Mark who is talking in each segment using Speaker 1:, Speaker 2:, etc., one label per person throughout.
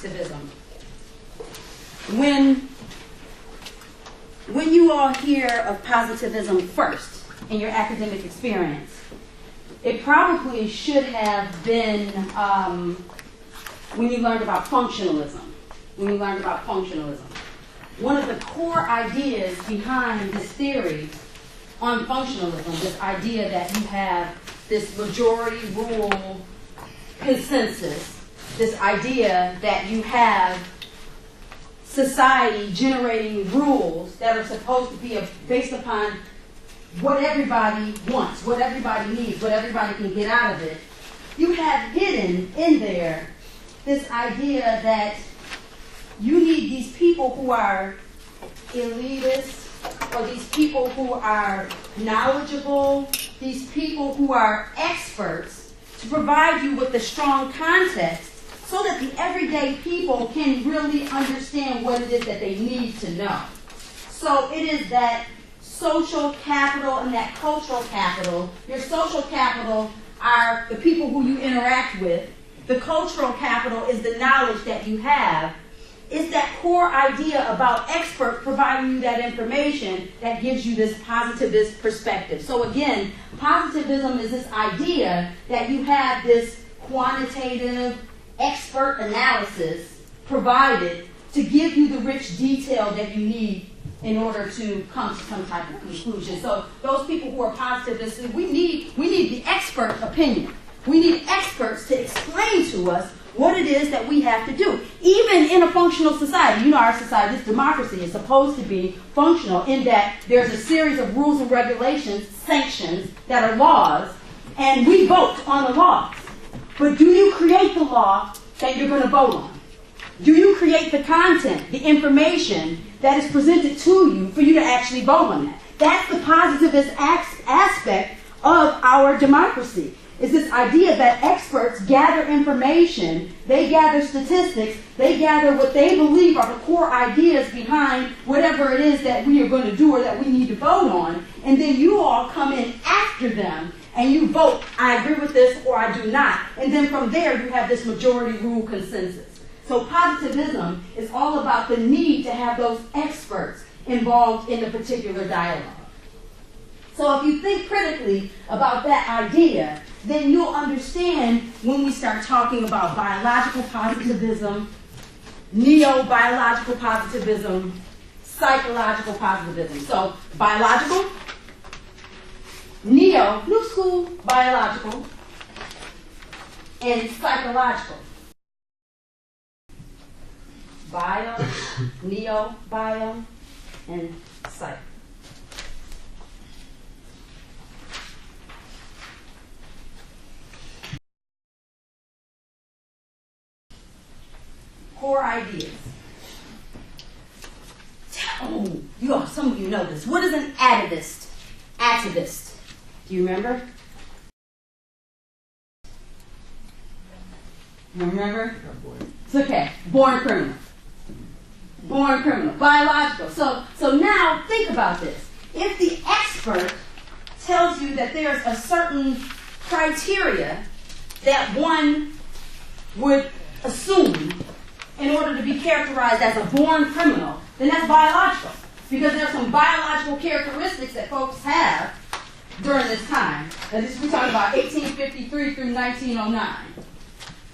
Speaker 1: positivism. When you all hear of positivism first in your academic experience, it probably should have been when you learned about functionalism. One of the core ideas behind this theory on functionalism, this idea that you have this majority rule consensus, this idea that you have society generating rules that are supposed to be based upon what everybody wants, what everybody needs, what everybody can get out of it. You have hidden in there this idea that you need these people who are elitist, or these people who are knowledgeable, these people who are experts, to provide you with the strong context so that the everyday people can really understand what it is that they need to know. So it is that social capital and that cultural capital. Your social capital are the people who you interact with. The cultural capital is the knowledge that you have. It's that core idea about experts providing you that information that gives you this positivist perspective. So again, positivism is this idea that you have this quantitative expert analysis provided to give you the rich detail that you need in order to come to some type of conclusion. So those people who are positivists, we need the expert opinion. We need experts to explain to us what it is that we have to do. Even in a functional society, you know, our society, this democracy, is supposed to be functional in that there's a series of rules and regulations, sanctions, that are laws, and we vote on the laws. But do you create the law that you're going to vote on? Do you create the content, the information that is presented to you for you to actually vote on that? That's the positivist aspect of our democracy. Is this idea that experts gather information, they gather statistics, they gather what they believe are the core ideas behind whatever it is that we are going to do or that we need to vote on, and then you all come in after them and you vote, I agree with this or I do not. And then from there you have this majority rule consensus. So positivism is all about the need to have those experts involved in a particular dialogue. So if you think critically about that idea, then you'll understand when we start talking about biological positivism, neo-biological positivism, psychological positivism. So biological, neo, new school, biological, and psychological. Bio, neo, bio, and psych. Core ideas. Oh, some of you know this. What is an atavist? Activist. Do you remember? You remember? It's okay. Born criminal. Born criminal. Biological. So now think about this. If the expert tells you that there's a certain criteria that one would assume in order to be characterized as a born criminal, then that's biological. Because there are some biological characteristics that folks have during this time. And this we're talking about 1853 through 1909.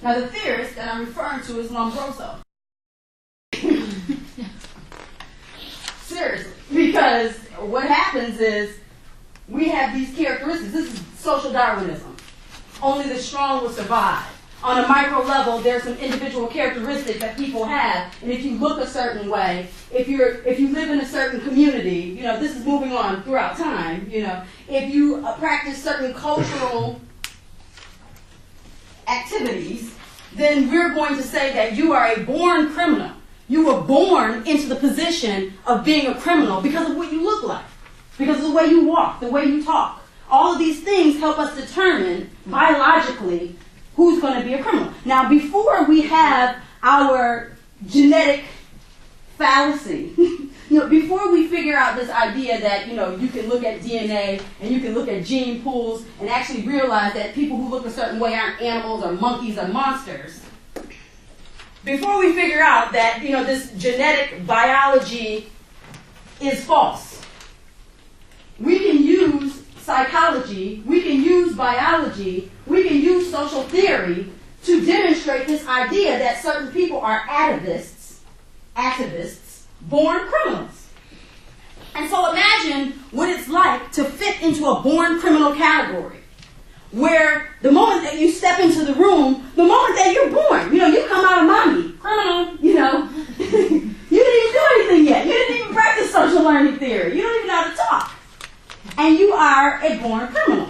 Speaker 1: Now the theorist that I'm referring to is Lombroso. Seriously. Because what happens is we have these characteristics. This is social Darwinism. Only the strong will survive. On a micro level, there's some individual characteristics that people have, and if you look a certain way, if you live in a certain community, you know, this is moving on throughout time, you know, if you practice certain cultural activities, then we're going to say that you are a born criminal. You were born into the position of being a criminal because of what you look like, because of the way you walk, the way you talk. All of these things help us determine biologically who's going to be a criminal. Now, before we have our genetic fallacy, before we figure out this idea that, you can look at DNA and you can look at gene pools and actually realize that people who look a certain way aren't animals or monkeys or monsters, before we figure out that, this genetic biology is false, we can use psychology, we can use biology, we can use social theory to demonstrate this idea that certain people are activists, born criminals. And so imagine what it's like to fit into a born criminal category, where the moment that you step into the room, the moment that you're born, you come out of mommy, criminal, you didn't even do anything yet. You didn't even practice social learning theory. You don't even know how to talk. And you are a born criminal.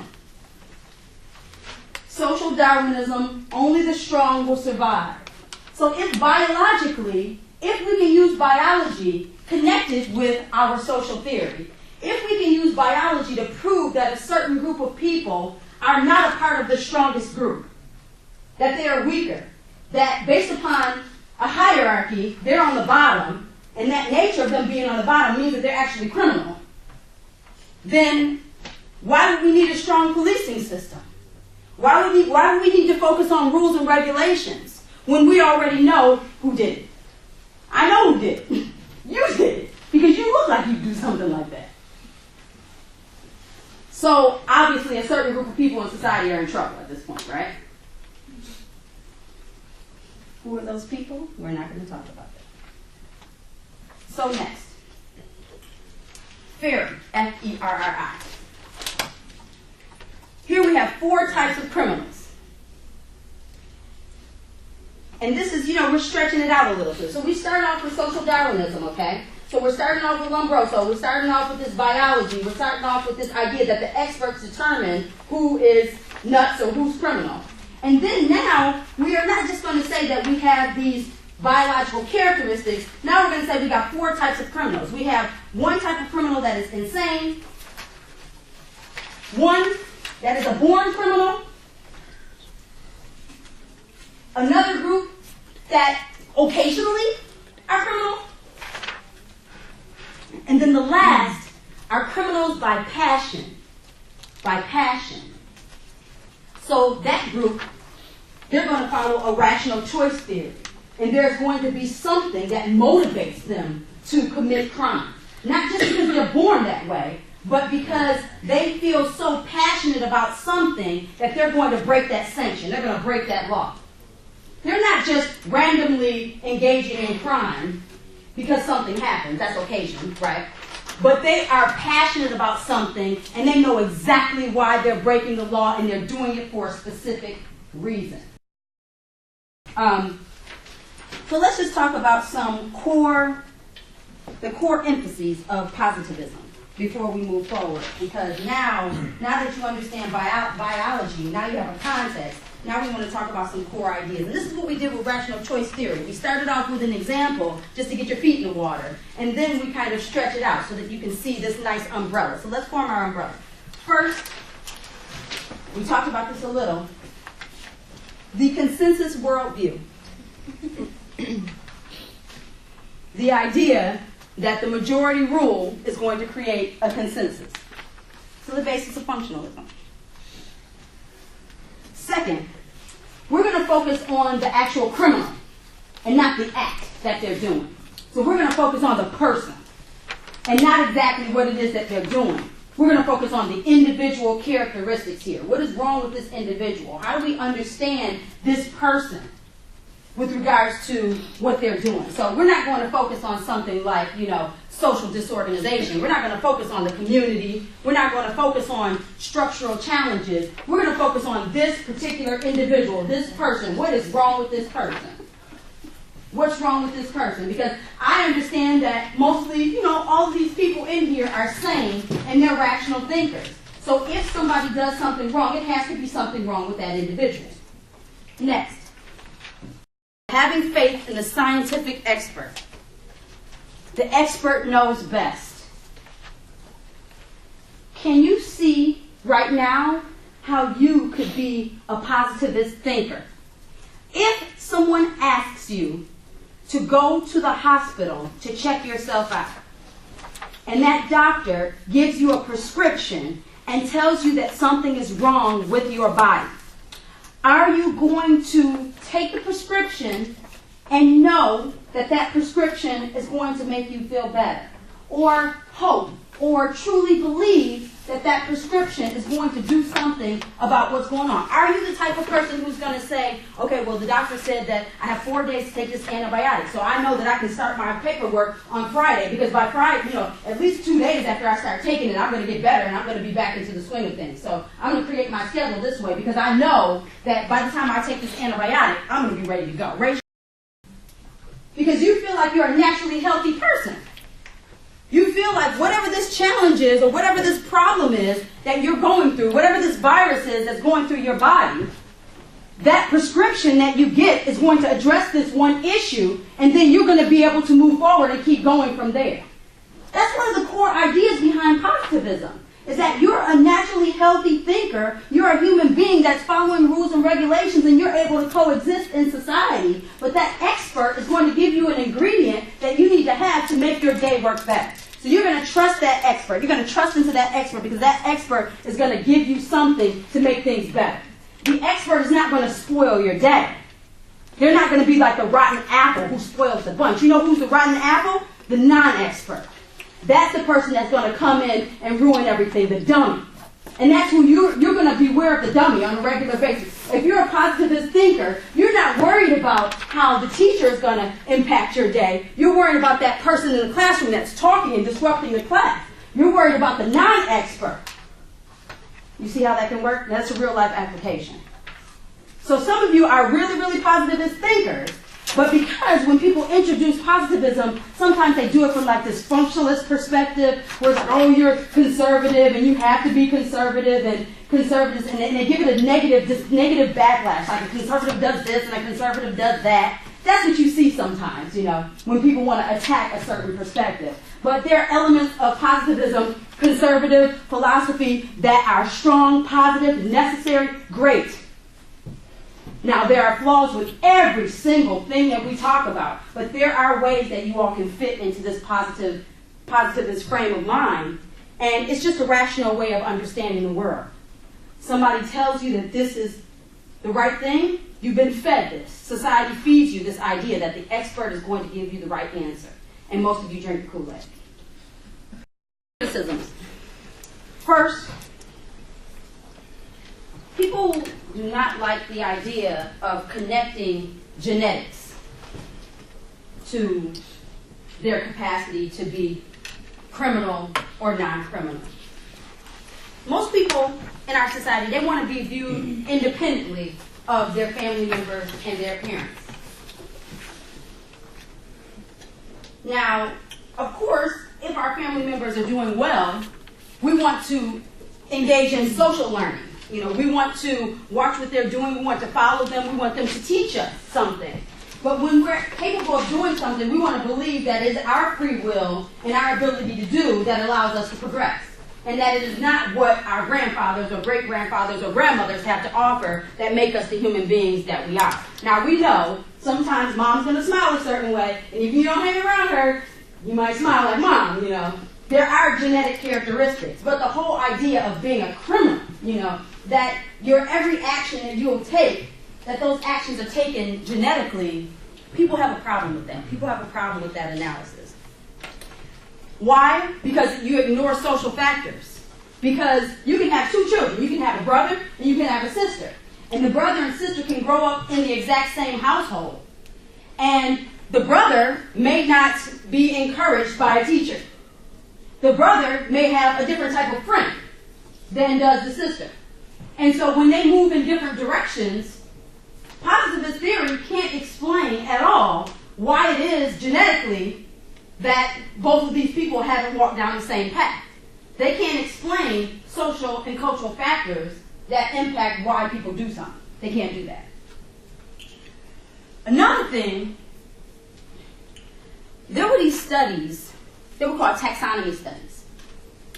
Speaker 1: Social Darwinism, only the strong will survive. So if we can use biology connected with our social theory, if we can use biology to prove that a certain group of people are not a part of the strongest group, that they are weaker, that based upon a hierarchy, they're on the bottom, and that nature of them being on the bottom means that they're actually criminal, then why would we need a strong policing system? Why would we need to focus on rules and regulations when we already know who did it? I know who did it. You did it, because you look like you do something like that. So, obviously, a certain group of people in society are in trouble at this point, right? Who are those people? We're not going to talk about that. So, next. Ferry, F-E-R-R-I. Here we have 4 types of criminals. And this is, we're stretching it out a little bit. So we start off with social Darwinism, okay? So we're starting off with Lombroso. We're starting off with this biology. We're starting off with this idea that the experts determine who is nuts or who's criminal. And then now, we are not just going to say that we have these biological characteristics. Now we're going to say we got 4 types of criminals. We have one type of criminal that is insane, one that is a born criminal, another group that occasionally are criminal, and then the last are criminals by passion. By passion. So that group, they're going to follow a rational choice theory. And there's going to be something that motivates them to commit crime. Not just because they're born that way, but because they feel so passionate about something that they're going to break that sanction. They're going to break that law. They're not just randomly engaging in crime because something happens. That's occasion, right? But they are passionate about something, and they know exactly why they're breaking the law, and they're doing it for a specific reason. So let's just talk about the core emphases of positivism before we move forward. Because now that you understand biology, now you have a context. Now we want to talk about some core ideas. And this is what we did with rational choice theory. We started off with an example just to get your feet in the water. And then we kind of stretch it out so that you can see this nice umbrella. So let's form our umbrella. First, we talked about this a little. The consensus worldview. The idea that the majority rule is going to create a consensus. So the basis of functionalism. Second, we're going to focus on the actual criminal and not the act that they're doing. So we're going to focus on the person and not exactly what it is that they're doing. We're going to focus on the individual characteristics here. What is wrong with this individual? How do we understand this person with regards to what they're doing? So we're not going to focus on something like, social disorganization. We're not going to focus on the community. We're not going to focus on structural challenges. We're going to focus on this particular individual, this person. What is wrong with this person? What's wrong with this person? Because I understand that mostly, all of these people in here are sane and they're rational thinkers. So if somebody does something wrong, it has to be something wrong with that individual. Next. Having faith in the scientific expert. The expert knows best. Can you see right now how you could be a positivist thinker? If someone asks you to go to the hospital to check yourself out, and that doctor gives you a prescription and tells you that something is wrong with your body, are you going to take the prescription and know that that prescription is going to make you feel better, or hope, or truly believe that that prescription is going to do something about what's going on? Are you the type of person who's going to say, okay, well, the doctor said that I have 4 days to take this antibiotic, so I know that I can start my paperwork on Friday, because by Friday, at least 2 days after I start taking it, I'm going to get better and I'm going to be back into the swing of things. So I'm going to create my schedule this way because I know that by the time I take this antibiotic, I'm going to be ready to go. Because you feel like you're a naturally healthy person. You feel like whatever this challenge is, or whatever this problem is that you're going through, whatever this virus is that's going through your body, that prescription that you get is going to address this one issue, and then you're going to be able to move forward and keep going from there. That's one of the core ideas behind positivism, is that you're a naturally healthy thinker, you're a human being that's following rules and regulations, and you're able to coexist in society, but that expert is going to give you an ingredient that you need to have to make your day work better. So you're going to trust that expert. You're going to trust into that expert because that expert is going to give you something to make things better. The expert is not going to spoil your day. They're not going to be like the rotten apple who spoils the bunch. You know who's the rotten apple? The non-expert. That's the person that's going to come in and ruin everything, the dummy. And that's who you're going to beware of the dummy on a regular basis. If you're a positivist thinker, you're not worried about how the teacher is going to impact your day. You're worried about that person in the classroom that's talking and disrupting the class. You're worried about the non-expert. You see how that can work? That's a real life application. So some of you are really, really positivist thinkers, but because when people introduce positivism, sometimes they do it from like this functionalist perspective, where it's like, oh, you're conservative and you have to be conservative, and conservatives, and they give it a negative backlash, like a conservative does this and a conservative does that. That's what you see sometimes, when people want to attack a certain perspective. But there are elements of positivism, conservative philosophy that are strong, positive, necessary, great. Now, there are flaws with every single thing that we talk about, but there are ways that you all can fit into this positivist frame of mind, and it's just a rational way of understanding the world. Somebody tells you that this is the right thing, you've been fed this. Society feeds you this idea that the expert is going to give you the right answer, and most of you drink the Kool-Aid. Criticisms. First, people do not like the idea of connecting genetics to their capacity to be criminal or non-criminal. Most people in our society, they want to be viewed independently of their family members and their parents. Now, of course, if our family members are doing well, we want to engage in social learning. We want to watch what they're doing. We want to follow them. We want them to teach us something. But when we're capable of doing something, we want to believe that it's our free will and our ability to do that allows us to progress. And that it is not what our grandfathers or great-grandfathers or grandmothers have to offer that make us the human beings that we are. Now, we know sometimes mom's going to smile a certain way, and if you don't hang around her, you might smile like mom, There are genetic characteristics, but the whole idea of being a criminal, that your every action that you'll take, that those actions are taken genetically, people have a problem with that. People have a problem with that analysis. Why? Because you ignore social factors. Because you can have two children. You can have a brother and you can have a sister. And the brother and sister can grow up in the exact same household. And the brother may not be encouraged by a teacher. The brother may have a different type of friend than does the sister. And so when they move in different directions, positivist theory can't explain at all why it is genetically that both of these people haven't walked down the same path. They can't explain social and cultural factors that impact why people do something. They can't do that. Another thing, there were these studies, they were called taxonomy studies.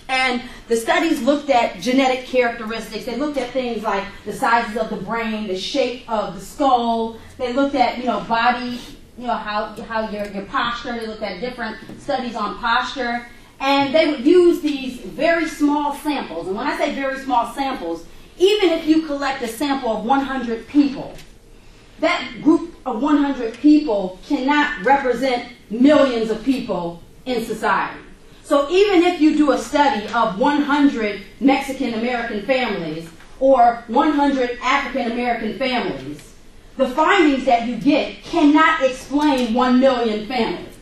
Speaker 1: And the studies looked at genetic characteristics. They looked at things like the sizes of the brain, the shape of the skull. They looked at, body, how your posture. They looked at different studies on posture. And they would use these very small samples. And when I say very small samples, even if you collect a sample of 100 people, that group of 100 people cannot represent millions of people in society. So even if you do a study of 100 Mexican American families or 100 African American families, the findings that you get cannot explain 1 million families.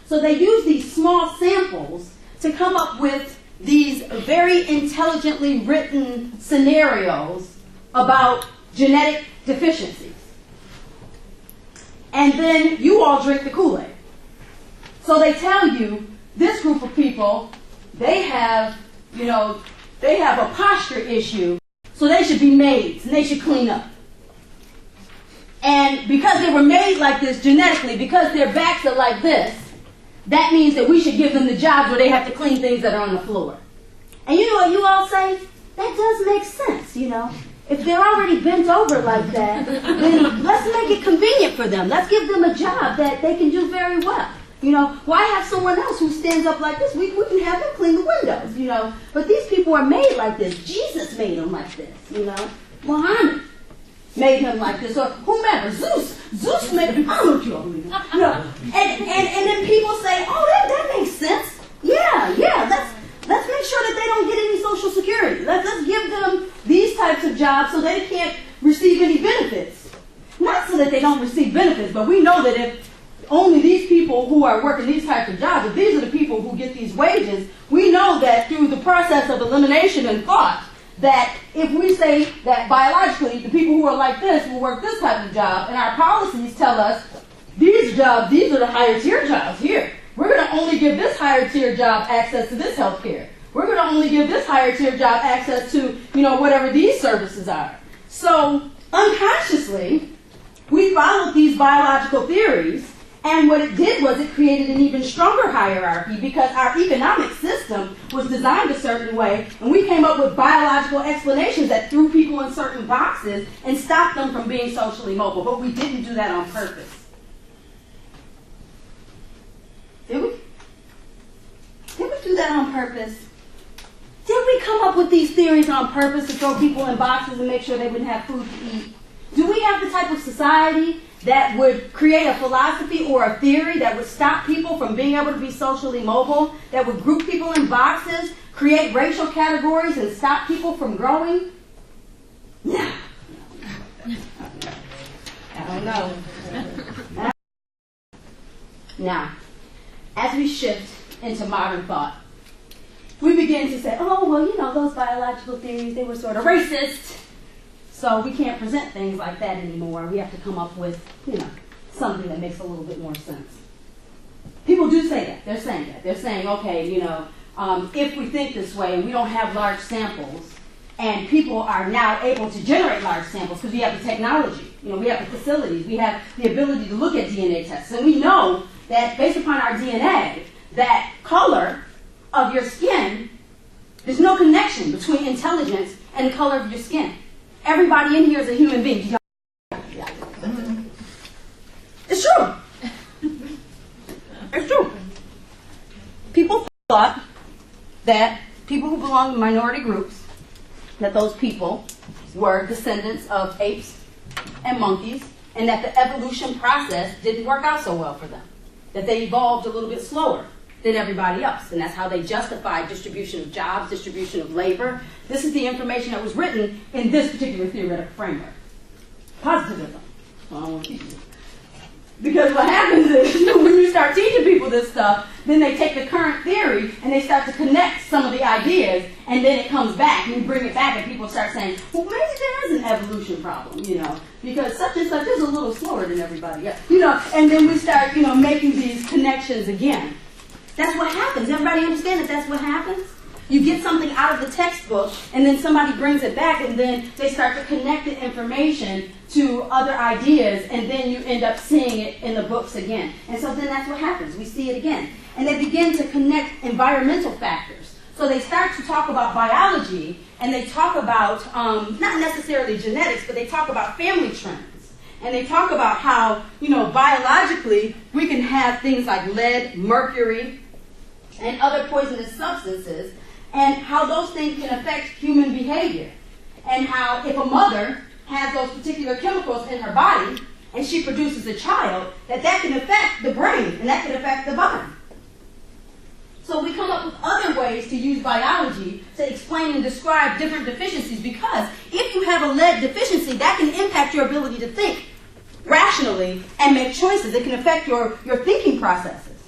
Speaker 1: So they use these small samples to come up with these very intelligently written scenarios about genetic deficiencies. And then you all drink the Kool-Aid. So they tell you, this group of people, they have a posture issue, so they should be maids, and they should clean up. And because they were made like this genetically, because their backs are like this, that means that we should give them the jobs where they have to clean things that are on the floor. And you know what you all say? That does make sense, you know. If they're already bent over like that, then let's make it convenient for them. Let's give them a job that they can do very well. You know, why have someone else who stands up like this? We can have them clean the windows, you know. But these people are made like this. Jesus made them like this, you know. Muhammad made him like this, or whomever. Zeus made him. I don't know. You know. And then people say, oh, that makes sense. Yeah. Let's make sure that they don't get any Social Security. Let's give them these types of jobs so they can't receive any benefits. Not so that they don't receive benefits, but we know that if only these people who are working these types of jobs, if these are the people who get these wages, we know that through the process of elimination and thought, that if we say that biologically the people who are like this will work this type of job, and our policies tell us these jobs, these are the higher tier jobs here. We're going to only give this higher tier job access to this health care. We're going to only give this higher tier job access to, whatever these services are. So unconsciously, we followed these biological theories, and what it did was it created an even stronger hierarchy because our economic system was designed a certain way, and we came up with biological explanations that threw people in certain boxes and stopped them from being socially mobile. But we didn't do that on purpose. Did we? Did we do that on purpose? Did we come up with these theories on purpose to throw people in boxes and make sure they wouldn't have food to eat? Do we have the type of society that would create a philosophy or a theory that would stop people from being able to be socially mobile, that would group people in boxes, create racial categories, and stop people from growing? No. I don't know. Now, as we shift into modern thought, we begin to say, oh, well, those biological theories, they were sort of racist. So we can't present things like that anymore. We have to come up with, something that makes a little bit more sense. People do say that. They're saying that. They're saying, okay, if we think this way and we don't have large samples, and people are now able to generate large samples because we have the technology, we have the facilities, we have the ability to look at DNA tests, and we know that based upon our DNA, that color of your skin, there's no connection between intelligence and the color of your skin. Everybody in here is a human being. It's true. It's true. People thought that people who belong to minority groups, that those people were descendants of apes and monkeys, and that the evolution process didn't work out so well for them. That they evolved a little bit slower than everybody else. And that's how they justified distribution of jobs, distribution of labor. This is the information that was written in this particular theoretical framework. Positivism. Well, I don't want to teach you. Because what happens is, when you start teaching people this stuff, then they take the current theory and they start to connect some of the ideas, and then it comes back, and you bring it back, and people start saying, well, maybe there is an evolution problem, because such and such is a little slower than everybody else, and then we start, making these connections again. That's what happens. Everybody understand that that's what happens? You get something out of the textbook, and then somebody brings it back, and then they start to connect the information to other ideas, and then you end up seeing it in the books again. And so then that's what happens. We see it again. And they begin to connect environmental factors. So they start to talk about biology, and they talk about, not necessarily genetics, but they talk about family trends. And they talk about how, biologically, we can have things like lead, mercury, and other poisonous substances, and how those things can affect human behavior. And how if a mother has those particular chemicals in her body, and she produces a child, that can affect the brain and that can affect the body. So we come up with other ways to use biology to explain and describe different deficiencies, because if you have a lead deficiency, that can impact your ability to think rationally and make choices. It can affect your thinking processes.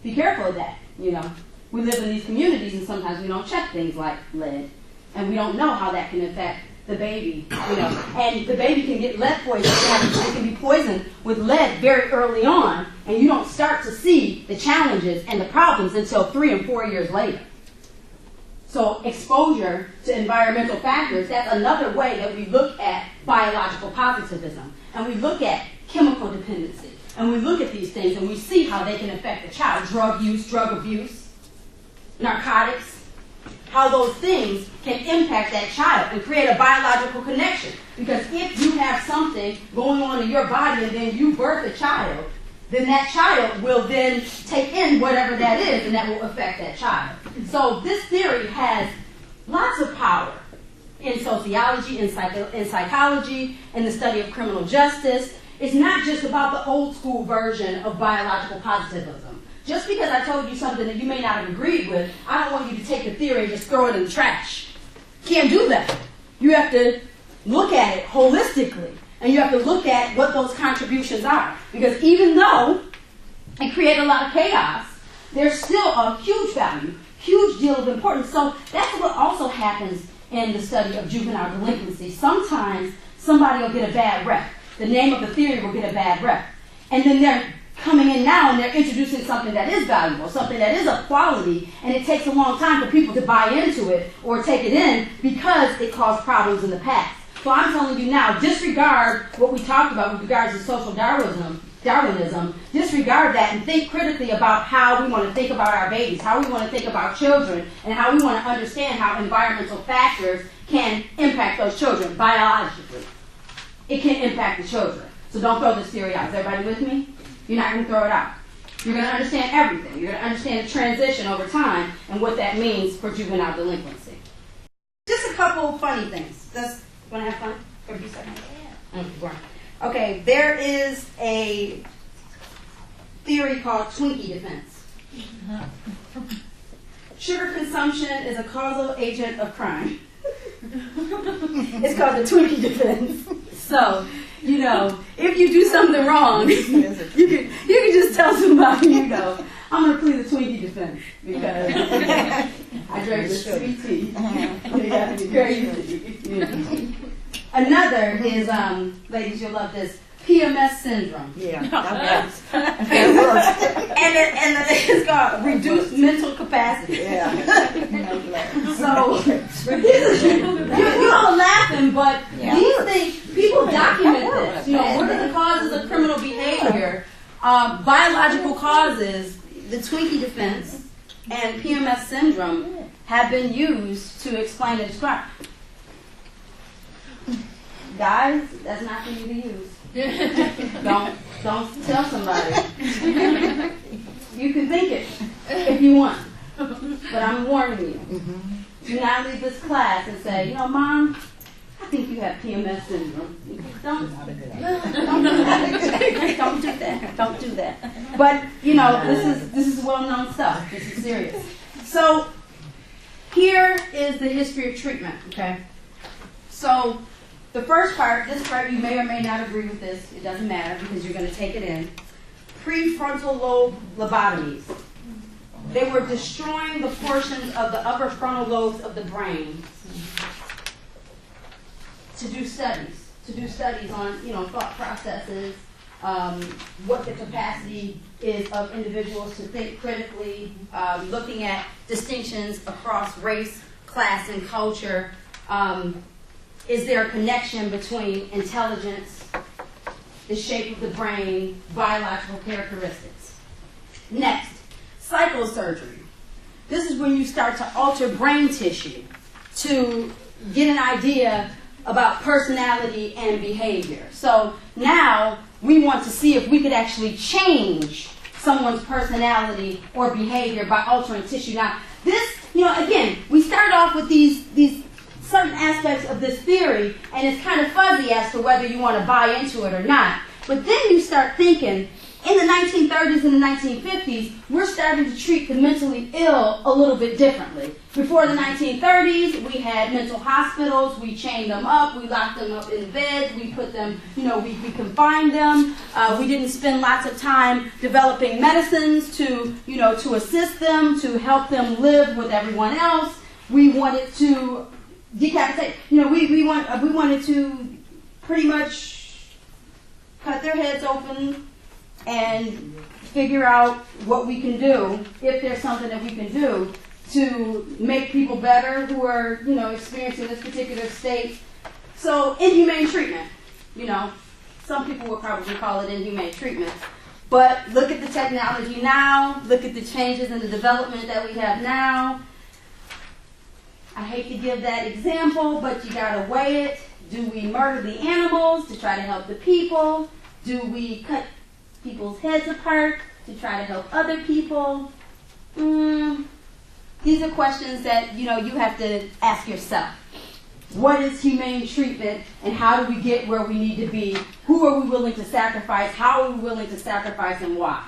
Speaker 1: Be careful of that, you know. We live in these communities and sometimes we don't check things like lead, and we don't know how that can affect the baby, you know. And the baby can get lead poisoning. It can be poisoned with lead very early on, and you don't start to see the challenges and the problems until 3 and 4 years later. So exposure to environmental factors, that's another way that we look at biological positivism. And we look at chemical dependency. And we look at these things and we see how they can affect the child. Drug use, drug abuse, narcotics, how those things can impact that child and create a biological connection. Because if you have something going on in your body and then you birth a child, then that child will then take in whatever that is, and that will affect that child. So this theory has lots of power in sociology, in psychology, in the study of criminal justice. It's not just about the old school version of biological positivism. Just because I told you something that you may not have agreed with, I don't want you to take the theory and just throw it in the trash. Can't do that. You have to look at it holistically, and you have to look at what those contributions are. Because even though it created a lot of chaos, there's still a huge value, huge deal of importance. So that's what also happens in the study of juvenile delinquency. Sometimes somebody will get a bad rep. The name of the theory will get a bad rep. And then they're coming in now and they're introducing something that is valuable, something that is of quality, and it takes a long time for people to buy into it or take it in because it caused problems in the past. So I'm telling you now, disregard what we talked about with regards to social Darwinism, disregard that and think critically about how we want to think about our babies, how we want to think about children, and how we want to understand how environmental factors can impact those children biologically. It can impact the children. So don't throw this theory out. Is everybody with me? You're not going to throw it out. You're going to understand everything. You're going to understand the transition over time and what that means for juvenile delinquency. Just a couple of funny things. Want to have fun for a few seconds? Yeah. Okay, there is a theory called Twinkie defense. Sugar consumption is a causal agent of crime. It's called the Twinkie defense. So, you know, if you do something wrong, you can just tell somebody, you know, I'm going to plead the Twinkie defense because I drank this sweet tea. You got to be crazy. You know. Another is, ladies, you'll love this, PMS syndrome. Yeah, that works. and it's called reduced mental capacity. Yeah. So, you're all laughing, but these things, people document this. You know, what are the causes of criminal behavior? Biological causes, the Twinkie defense and PMS syndrome have been used to explain and describe. Guys, that's not for you to use. Don't tell somebody. You can think it if you want, but I'm warning you. Do not leave this class and say, you know, Mom, I think you have PMS syndrome. Don't do that. Don't do that. Don't do that. But you know, this is well-known stuff. This is serious. So here is the history of treatment. Okay. So the first part, this part, you may or may not agree with this. It doesn't matter because you're going to take it in. Prefrontal lobe lobotomies. They were destroying the portions of the upper frontal lobes of the brain to do studies on, you know, thought processes, what the capacity is of individuals to think critically, looking at distinctions across race, class, and culture. Is there a connection between intelligence, the shape of the brain, biological characteristics? Next, psychosurgery. This is when you start to alter brain tissue to get an idea about personality and behavior. So now we want to see if we could actually change someone's personality or behavior by altering tissue. Now, this, you know, again, we start off with these certain aspects of this theory, and it's kind of fuzzy as to whether you want to buy into it or not. But then you start thinking, in the 1930s and the 1950s, we're starting to treat the mentally ill a little bit differently. Before the 1930s, we had mental hospitals. We chained them up. We locked them up in beds. We put them, we confined them. We didn't spend lots of time developing medicines to assist them, to help them live with everyone else. We wanted to decapitate. We wanted to pretty much cut their heads open and figure out what we can do, if there's something that we can do, to make people better who are, experiencing this particular state. So, inhumane treatment. Some people would probably call it inhumane treatment. But look at the technology now. Look at the changes in the development that we have now. I hate to give that example, but you got to weigh it. Do we murder the animals to try to help the people? Do we cut people's heads apart to try to help other people? These are questions that you have to ask yourself. What is humane treatment, and how do we get where we need to be? Who are we willing to sacrifice? How are we willing to sacrifice, and why?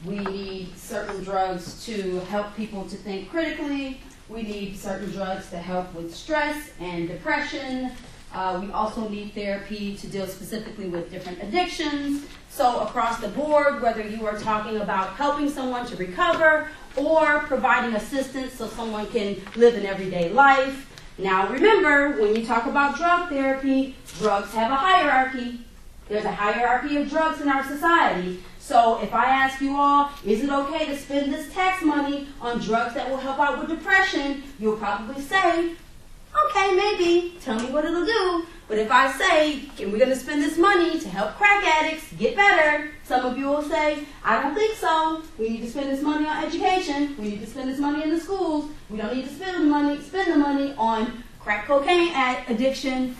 Speaker 1: We need certain drugs to help people to think critically. We need certain drugs to help with stress and depression. We also need therapy to deal specifically with different addictions. So across the board, whether you are talking about helping someone to recover or providing assistance so someone can live an everyday life. Now remember, when you talk about drug therapy, drugs have a hierarchy. There's a hierarchy of drugs in our society. So if I ask you all, is it okay to spend this tax money on drugs that will help out with depression, you'll probably say, okay, maybe. Tell me what it'll do. But if I say, we're going to spend this money to help crack addicts get better, some of you will say, I don't think so. We need to spend this money on education. We need to spend this money in the schools. We don't need to spend the money on crack cocaine addiction.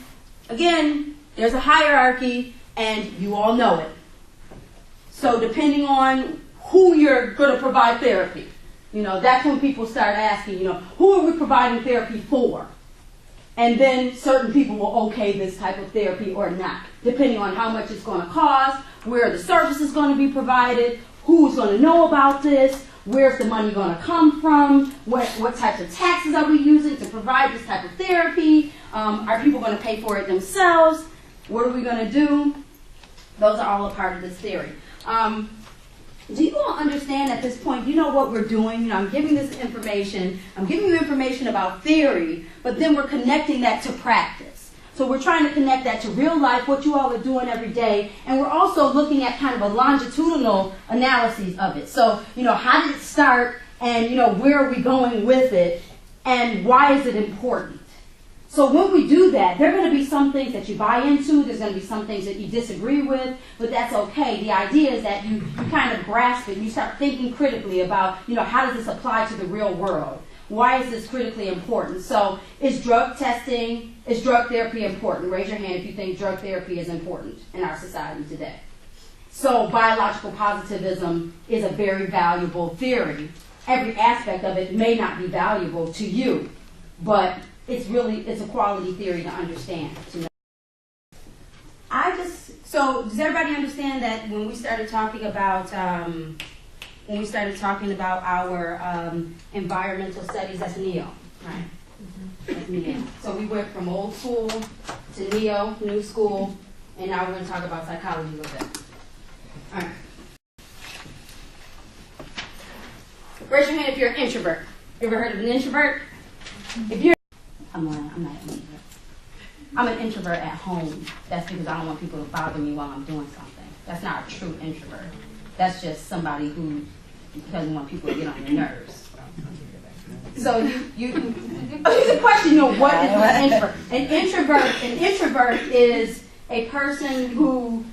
Speaker 1: Again, there's a hierarchy, and you all know it. So depending on who you're going to provide therapy, that's when people start asking, who are we providing therapy for? And then certain people will okay this type of therapy or not, depending on how much it's going to cost, where the service is going to be provided, who's going to know about this, where's the money going to come from, what types of taxes are we using to provide this type of therapy, are people going to pay for it themselves, what are we going to do? Those are all a part of this theory. Do you all understand at this point, what we're doing? I'm giving this information. I'm giving you information about theory, but then we're connecting that to practice. So we're trying to connect that to real life, what you all are doing every day, and we're also looking at kind of a longitudinal analysis of it. So, how did it start, and, where are we going with it, and why is it important? So when we do that, there are going to be some things that you buy into, there's going to be some things that you disagree with, but that's okay. The idea is that you kind of grasp it, and you start thinking critically about, how does this apply to the real world? Why is this critically important? So is drug therapy important? Raise your hand if you think drug therapy is important in our society today. So biological positivism is a very valuable theory. Every aspect of it may not be valuable to you, but it's a quality theory to understand. So does everybody understand that when we started talking about our environmental studies, that's neo, right? That's neo. So we went from old school to neo, new school, and now we're going to talk about psychology a little bit. All right. Raise your hand if you're an introvert. You ever heard of an introvert? If you're I'm not an introvert. I'm an introvert at home. That's because I don't want people to bother me while I'm doing something. That's not a true introvert. That's just somebody who doesn't want people to get on your nerves. So the question, what is an introvert? An introvert is a person who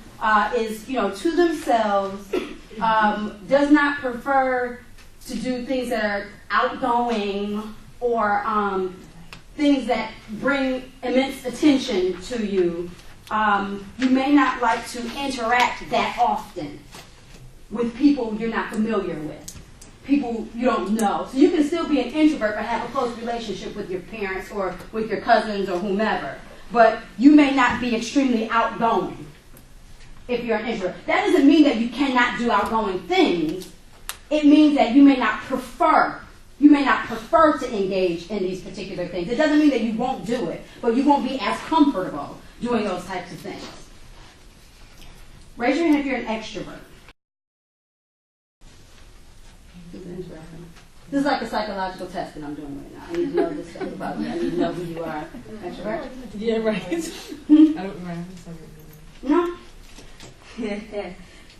Speaker 1: is, to themselves, does not prefer to do things that are outgoing or things that bring immense attention to you. You may not like to interact that often with people you're not familiar with. people you don't know. So you can still be an introvert but have a close relationship with your parents or with your cousins or whomever. But you may not be extremely outgoing if you're an introvert. That doesn't mean that you cannot do outgoing things. It means that you may not prefer. You may not prefer to engage in these particular things. It doesn't mean that you won't do it, but you won't be as comfortable doing those types of things. Raise your hand if you're an extrovert. This is interesting. This is like a psychological test that I'm doing right now. I need to know this stuff about you. I need to know who you are. Extrovert?
Speaker 2: Yeah, right. I don't remember.
Speaker 1: No?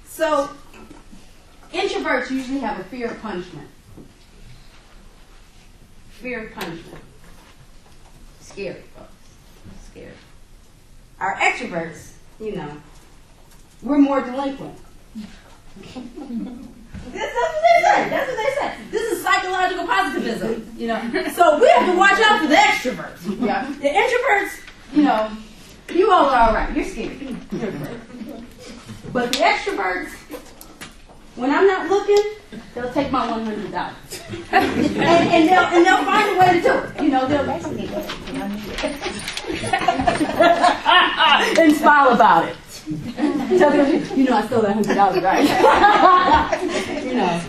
Speaker 1: So, introverts usually have a fear of punishment. Fear of punishment. Scary, folks. Scary. Our extroverts, you know, we're more delinquent. That's what they say. That's what they say. This is psychological positivism, you know. So we have to watch out for the extroverts. Yeah. The introverts, you know, you all are all right. You're scared. But the extroverts, when I'm not looking, they'll take my $100. and they'll find a way to do it. You know, they'll and smile about it. Tell them, you know, I stole that $100, right? You know.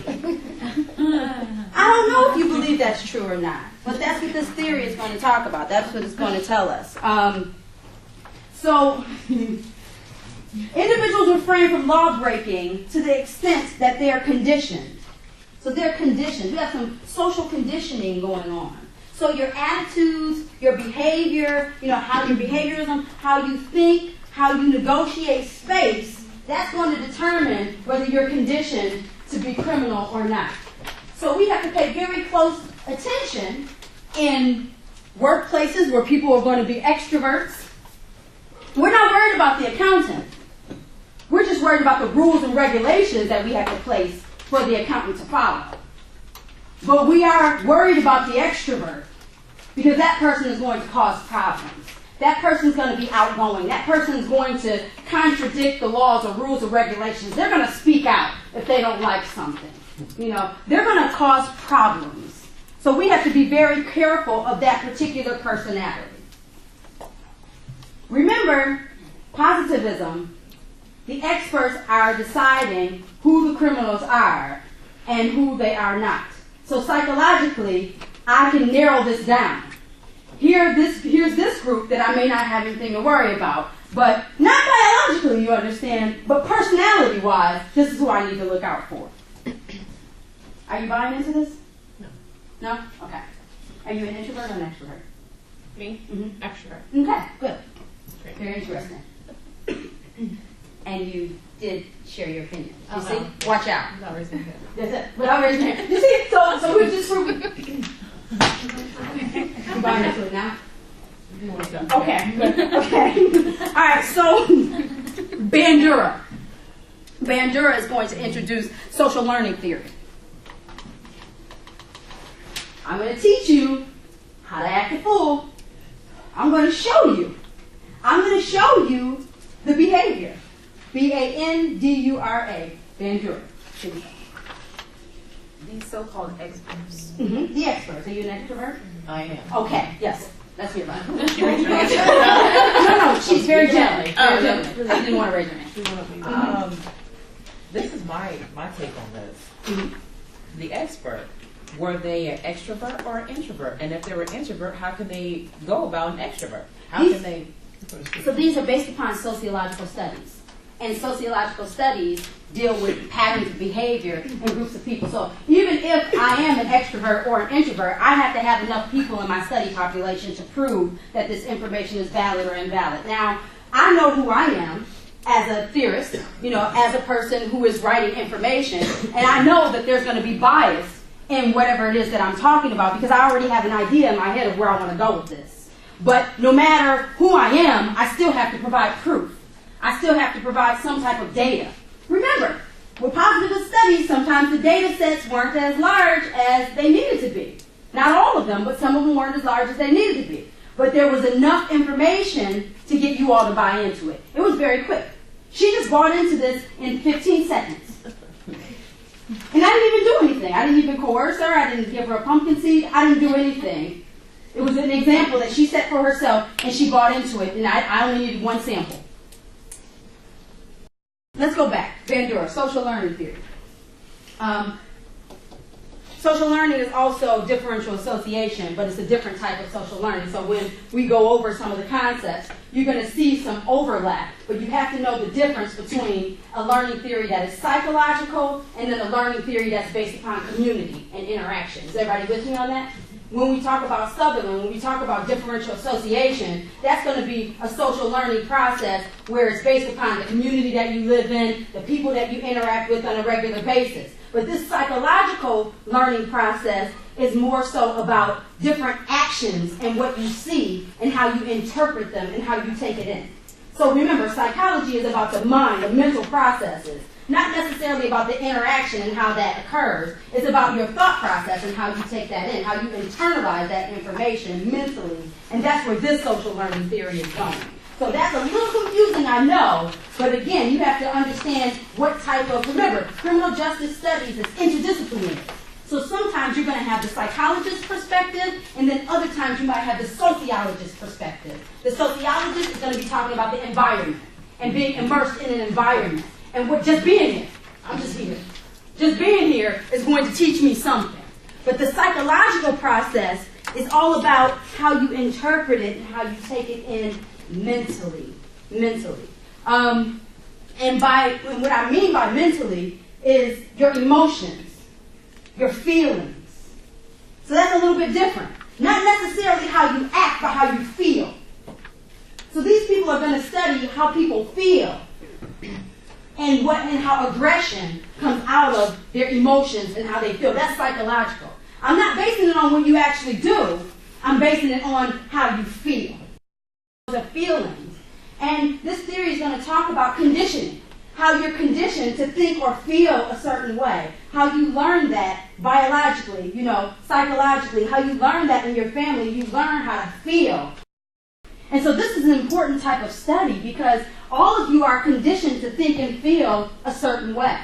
Speaker 1: I don't know if you believe that's true or not, but that's what this theory is going to talk about. That's what it's going to tell us. So, individuals refrain from law breaking to the extent that they are conditioned. So they're conditioned. We have some social conditioning going on. So your attitudes, your behavior, you know, how your behaviorism, how you think, how you negotiate space, that's going to determine whether you're conditioned to be criminal or not. So we have to pay very close attention in workplaces where people are going to be extroverts. We're not worried about the accountant. We're just worried about the rules and regulations that we have to place for the accountant to follow. But we are worried about the extrovert because that person is going to cause problems. That person is going to be outgoing. That person is going to contradict the laws or rules or regulations. They're going to speak out if they don't like something. You know, they're going to cause problems. So we have to be very careful of that particular personality. Remember, positivism, the experts are deciding who the criminals are and who they are not. So psychologically, I can narrow this down. Here's this group that I may not have anything to worry about. But not biologically, you understand, but personality-wise, this is who I need to look out for. Are you buying into this?
Speaker 2: No.
Speaker 1: No? Okay. Are you an introvert or an extrovert?
Speaker 2: Me?
Speaker 1: Mm-hmm.
Speaker 2: Extrovert.
Speaker 1: Okay, good.
Speaker 2: Great.
Speaker 1: Very interesting. And you did share your opinion. You see?
Speaker 2: Uh-huh.
Speaker 1: Watch out.
Speaker 2: I'm not raising my hand.
Speaker 1: That's it. Without raising your hand. You see? So with this group. You buying into it now? Okay. Good. Okay. All right. So Bandura. Bandura is going to introduce social learning theory. I'm going to teach you how to act a fool. I'm going to show you. I'm going to show you the behavior. Bandura. Bandura.
Speaker 2: These so-called experts.
Speaker 1: Mm-hmm. The experts. Are you an extrovert?
Speaker 2: I am.
Speaker 1: Okay. Yes. Let's hear about it.
Speaker 2: She raised her hand.
Speaker 1: No. She's very gentle.
Speaker 2: Oh,
Speaker 1: Very gentle. I didn't want to raise her hand.
Speaker 3: This is my take on this.
Speaker 1: Mhm.
Speaker 3: The expert, were they an extrovert or an introvert? And if they were an introvert, how can they go about an extrovert? How can they?
Speaker 1: So these are based upon sociological studies. And sociological studies deal with patterns of behavior in groups of people. So even if I am an extrovert or an introvert, I have to have enough people in my study population to prove that this information is valid or invalid. Now, I know who I am as a theorist, you know, as a person who is writing information, and I know that there's going to be bias in whatever it is that I'm talking about because I already have an idea in my head of where I want to go with this. But no matter who I am, I still have to provide proof. I still have to provide some type of data. Remember, with positive studies, sometimes the data sets weren't as large as they needed to be. Not all of them, but some of them weren't as large as they needed to be. But there was enough information to get you all to buy into it. It was very quick. She just bought into this in 15 seconds. And I didn't even do anything. I didn't even coerce her. I didn't give her a pumpkin seed. I didn't do anything. It was an example that she set for herself, and she bought into it, and I only needed one sample. Let's go back. Bandura, social learning theory. Social learning is also differential association, but it's a different type of social learning. So when we go over some of the concepts, you're going to see some overlap, but you have to know the difference between a learning theory that is psychological and then a learning theory that's based upon community and interaction. Is everybody with me on that? When we talk about Sutherland, when we talk about differential association, that's going to be a social learning process where it's based upon the community that you live in, the people that you interact with on a regular basis. But this psychological learning process is more so about different actions and what you see and how you interpret them and how you take it in. So remember, psychology is about the mind, the mental processes, not necessarily about the interaction and how that occurs. It's about your thought process and how you take that in, how you internalize that information mentally. And that's where this social learning theory is going. So that's a little confusing, I know, but again, you have to understand what type of, remember, criminal justice studies is interdisciplinary. So sometimes you're going to have the psychologist's perspective, and then other times you might have the sociologist's perspective. The sociologist is going to be talking about the environment and being immersed in an environment. And what just being here, I'm just here. Just being here is going to teach me something. But the psychological process is all about how you interpret it and how you take it in mentally. And what I mean by mentally is your emotions, your feelings. So that's a little bit different. Not necessarily how you act, but how you feel. So these people are going to study how people feel and how aggression comes out of their emotions and how they feel. That's psychological. I'm not basing it on what you actually do. I'm basing it on how you feel. The feelings. And this theory is going to talk about conditioning, how you're conditioned to think or feel a certain way, how you learn that biologically, psychologically, how you learn that in your family, you learn how to feel. And so this is an important type of study because all of you are conditioned to think and feel a certain way.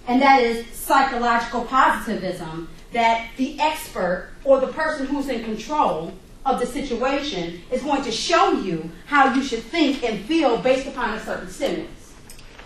Speaker 1: And that is psychological positivism, that the expert or the person who's in control of the situation is going to show you how you should think and feel based upon a certain stimulus.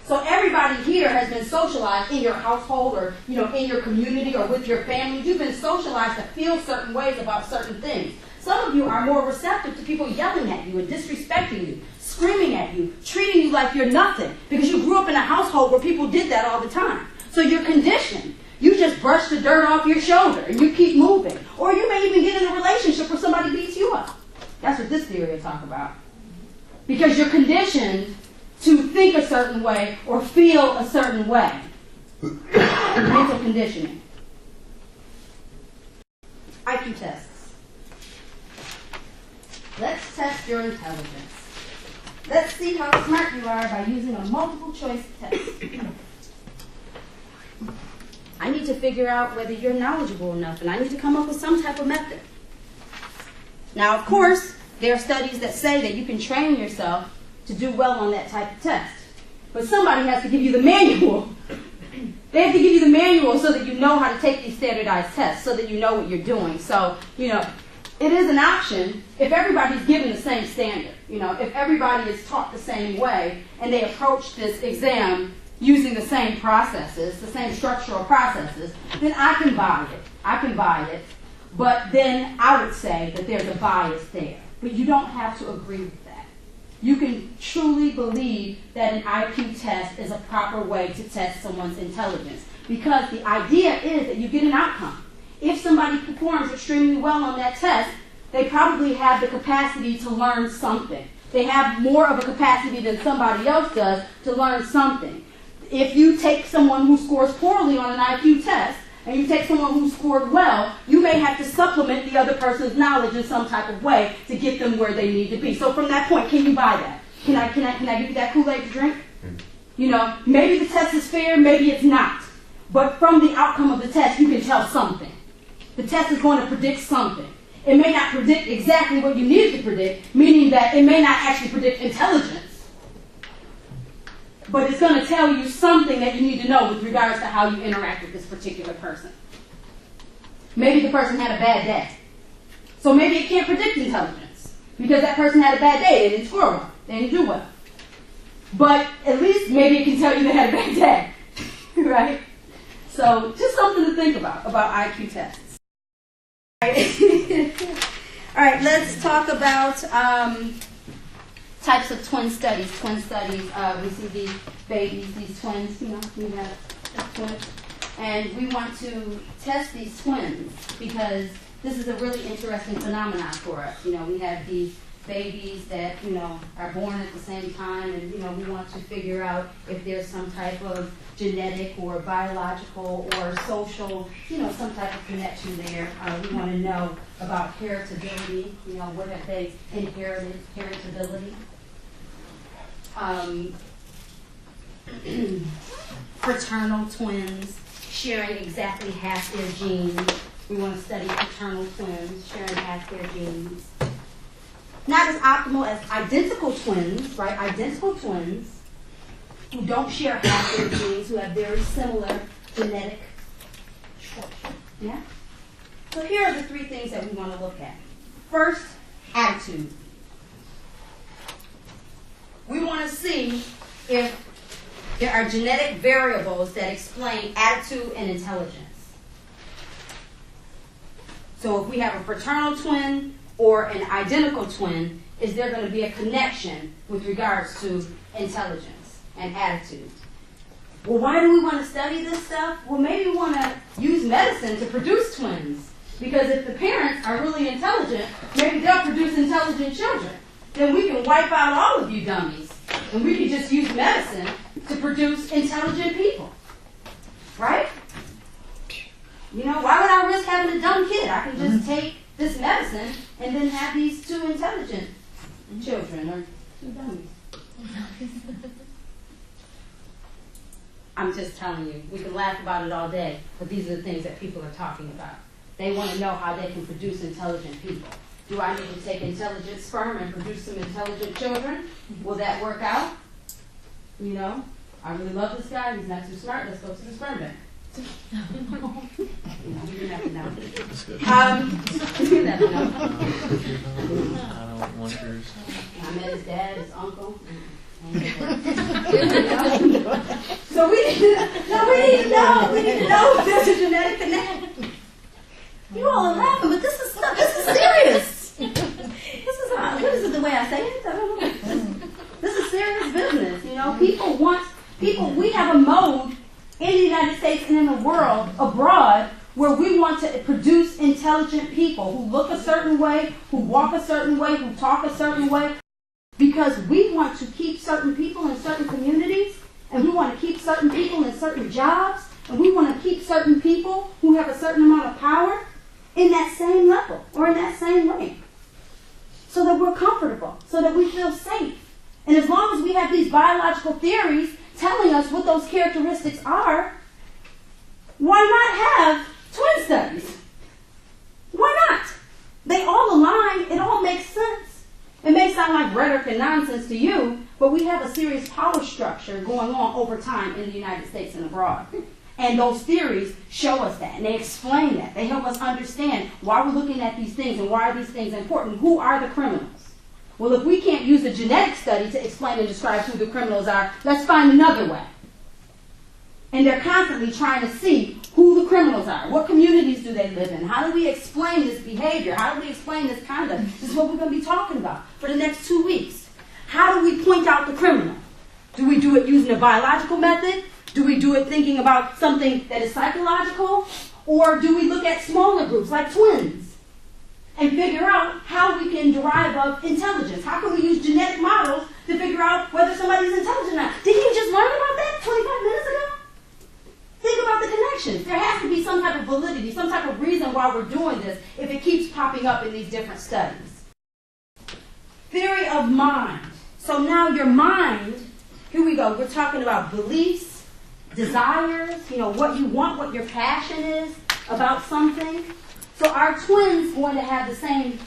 Speaker 1: So everybody here has been socialized in your household or in your community or with your family. You've been socialized to feel certain ways about certain things. Some of you are more receptive to people yelling at you and disrespecting you, screaming at you, treating you like you're nothing because you grew up in a household where people did that all the time. So you're conditioned. You just brush the dirt off your shoulder and you keep moving. Or you may even get in a relationship where somebody beats you up. That's what this theory will talk about. Because you're conditioned to think a certain way or feel a certain way. Mental conditioning. IQ tests. Let's test your intelligence. Let's see how smart you are by using a multiple choice test. I need to figure out whether you're knowledgeable enough, and I need to come up with some type of method. Now, of course, there are studies that say that you can train yourself to do well on that type of test. But somebody has to give you the manual. They have to give you the manual so that you know how to take these standardized tests, so that you know what you're doing. So, it is an option if everybody's given the same standard. If everybody is taught the same way, and they approach this exam using the same processes, the same structural processes, then I can buy it. But then I would say that there's a bias there. But you don't have to agree with that. You can truly believe that an IQ test is a proper way to test someone's intelligence. Because the idea is that you get an outcome. If somebody performs extremely well on that test, they probably have the capacity to learn something. They have more of a capacity than somebody else does to learn something. If you take someone who scores poorly on an IQ test, and you take someone who scored well, you may have to supplement the other person's knowledge in some type of way to get them where they need to be. So from that point, can you buy that? Can I give you that Kool-Aid to drink? Maybe the test is fair, maybe it's not. But from the outcome of the test, you can tell something. The test is going to predict something. It may not predict exactly what you need it to predict, meaning that it may not actually predict intelligence. but it's going to tell you something that you need to know with regards to how you interact with this particular person. Maybe the person had a bad day. So maybe it can't predict intelligence because that person had a bad day. They didn't score well. They didn't do well. But at least maybe it can tell you they had a bad day. Right? So just something to think about IQ tests. All right, let's talk about types of twin studies. Twin studies, we see these babies, these twins, we have twins. And we want to test these twins because this is a really interesting phenomenon for us. We have these babies that, are born at the same time, and, we want to figure out if there's some type of genetic or biological or social, some type of connection there. We want to know about heritability, what have they inherited, heritability. Fraternal twins, sharing exactly half their genes. We want to study fraternal twins, sharing half their genes. Not as optimal as identical twins, right? Identical twins who don't share half their genes, who have very similar genetic structure. Yeah? So here are the three things that we want to look at. First, attitude. We want to see if there are genetic variables that explain attitude and intelligence. So if we have a fraternal twin or an identical twin, is there going to be a connection with regards to intelligence and attitude? Well, why do we want to study this stuff? Well, maybe we want to use medicine to produce twins. Because if the parents are really intelligent, maybe they'll produce intelligent children. Then we can wipe out all of you dummies. And we can just use medicine to produce intelligent people. Right? Why would I risk having a dumb kid? I can just take this medicine and then have these two intelligent children or two dummies. I'm just telling you, we can laugh about it all day, but these are the things that people are talking about. They want to know how they can produce intelligent people. Do I need to take intelligent sperm and produce some intelligent children? Will that work out? I really love this guy. He's not too smart. Let's go to the sperm bank. You never know. You never know.
Speaker 4: I don't want yours.
Speaker 1: I met his dad, his uncle. So we need to know if there's a genetic connection. You all are laughing, but this is serious. What is it the way I say it? I don't know. This is serious business. We have a mode in the United States and in the world abroad where we want to produce intelligent people who look a certain way, who walk a certain way, who talk a certain way, because we want to keep certain people in certain communities, and we want to keep certain people in certain jobs, and we want to keep certain people who have a certain amount of power in that same level or in that same rank, so that we're comfortable, so that we feel safe. And as long as we have these biological theories telling us what those characteristics are, why not have twin studies? Why not? They all align. It all makes sense. It may sound like rhetoric and nonsense to you, but we have a serious power structure going on over time in the United States and abroad. And those theories show us that, and they explain that. They help us understand why we're looking at these things and why are these things important. Who are the criminals? Well, if we can't use a genetic study to explain and describe who the criminals are, let's find another way. And they're constantly trying to see who the criminals are. What communities do they live in? How do we explain this behavior? How do we explain this conduct? This is what we're going to be talking about for the next 2 weeks. How do we point out the criminal? Do we do it using a biological method? Do we do it thinking about something that is psychological? Or do we look at smaller groups like twins and figure out how we can derive of intelligence? How can we use genetic models to figure out whether somebody's intelligent or not? Didn't you just learn about that 25 minutes ago? Think about the connections. There has to be some type of validity, some type of reason why we're doing this if it keeps popping up in these different studies. Theory of mind. So now your mind, here we go. We're talking about beliefs, desires, what you want, what your passion is about something. So are twins going to have the same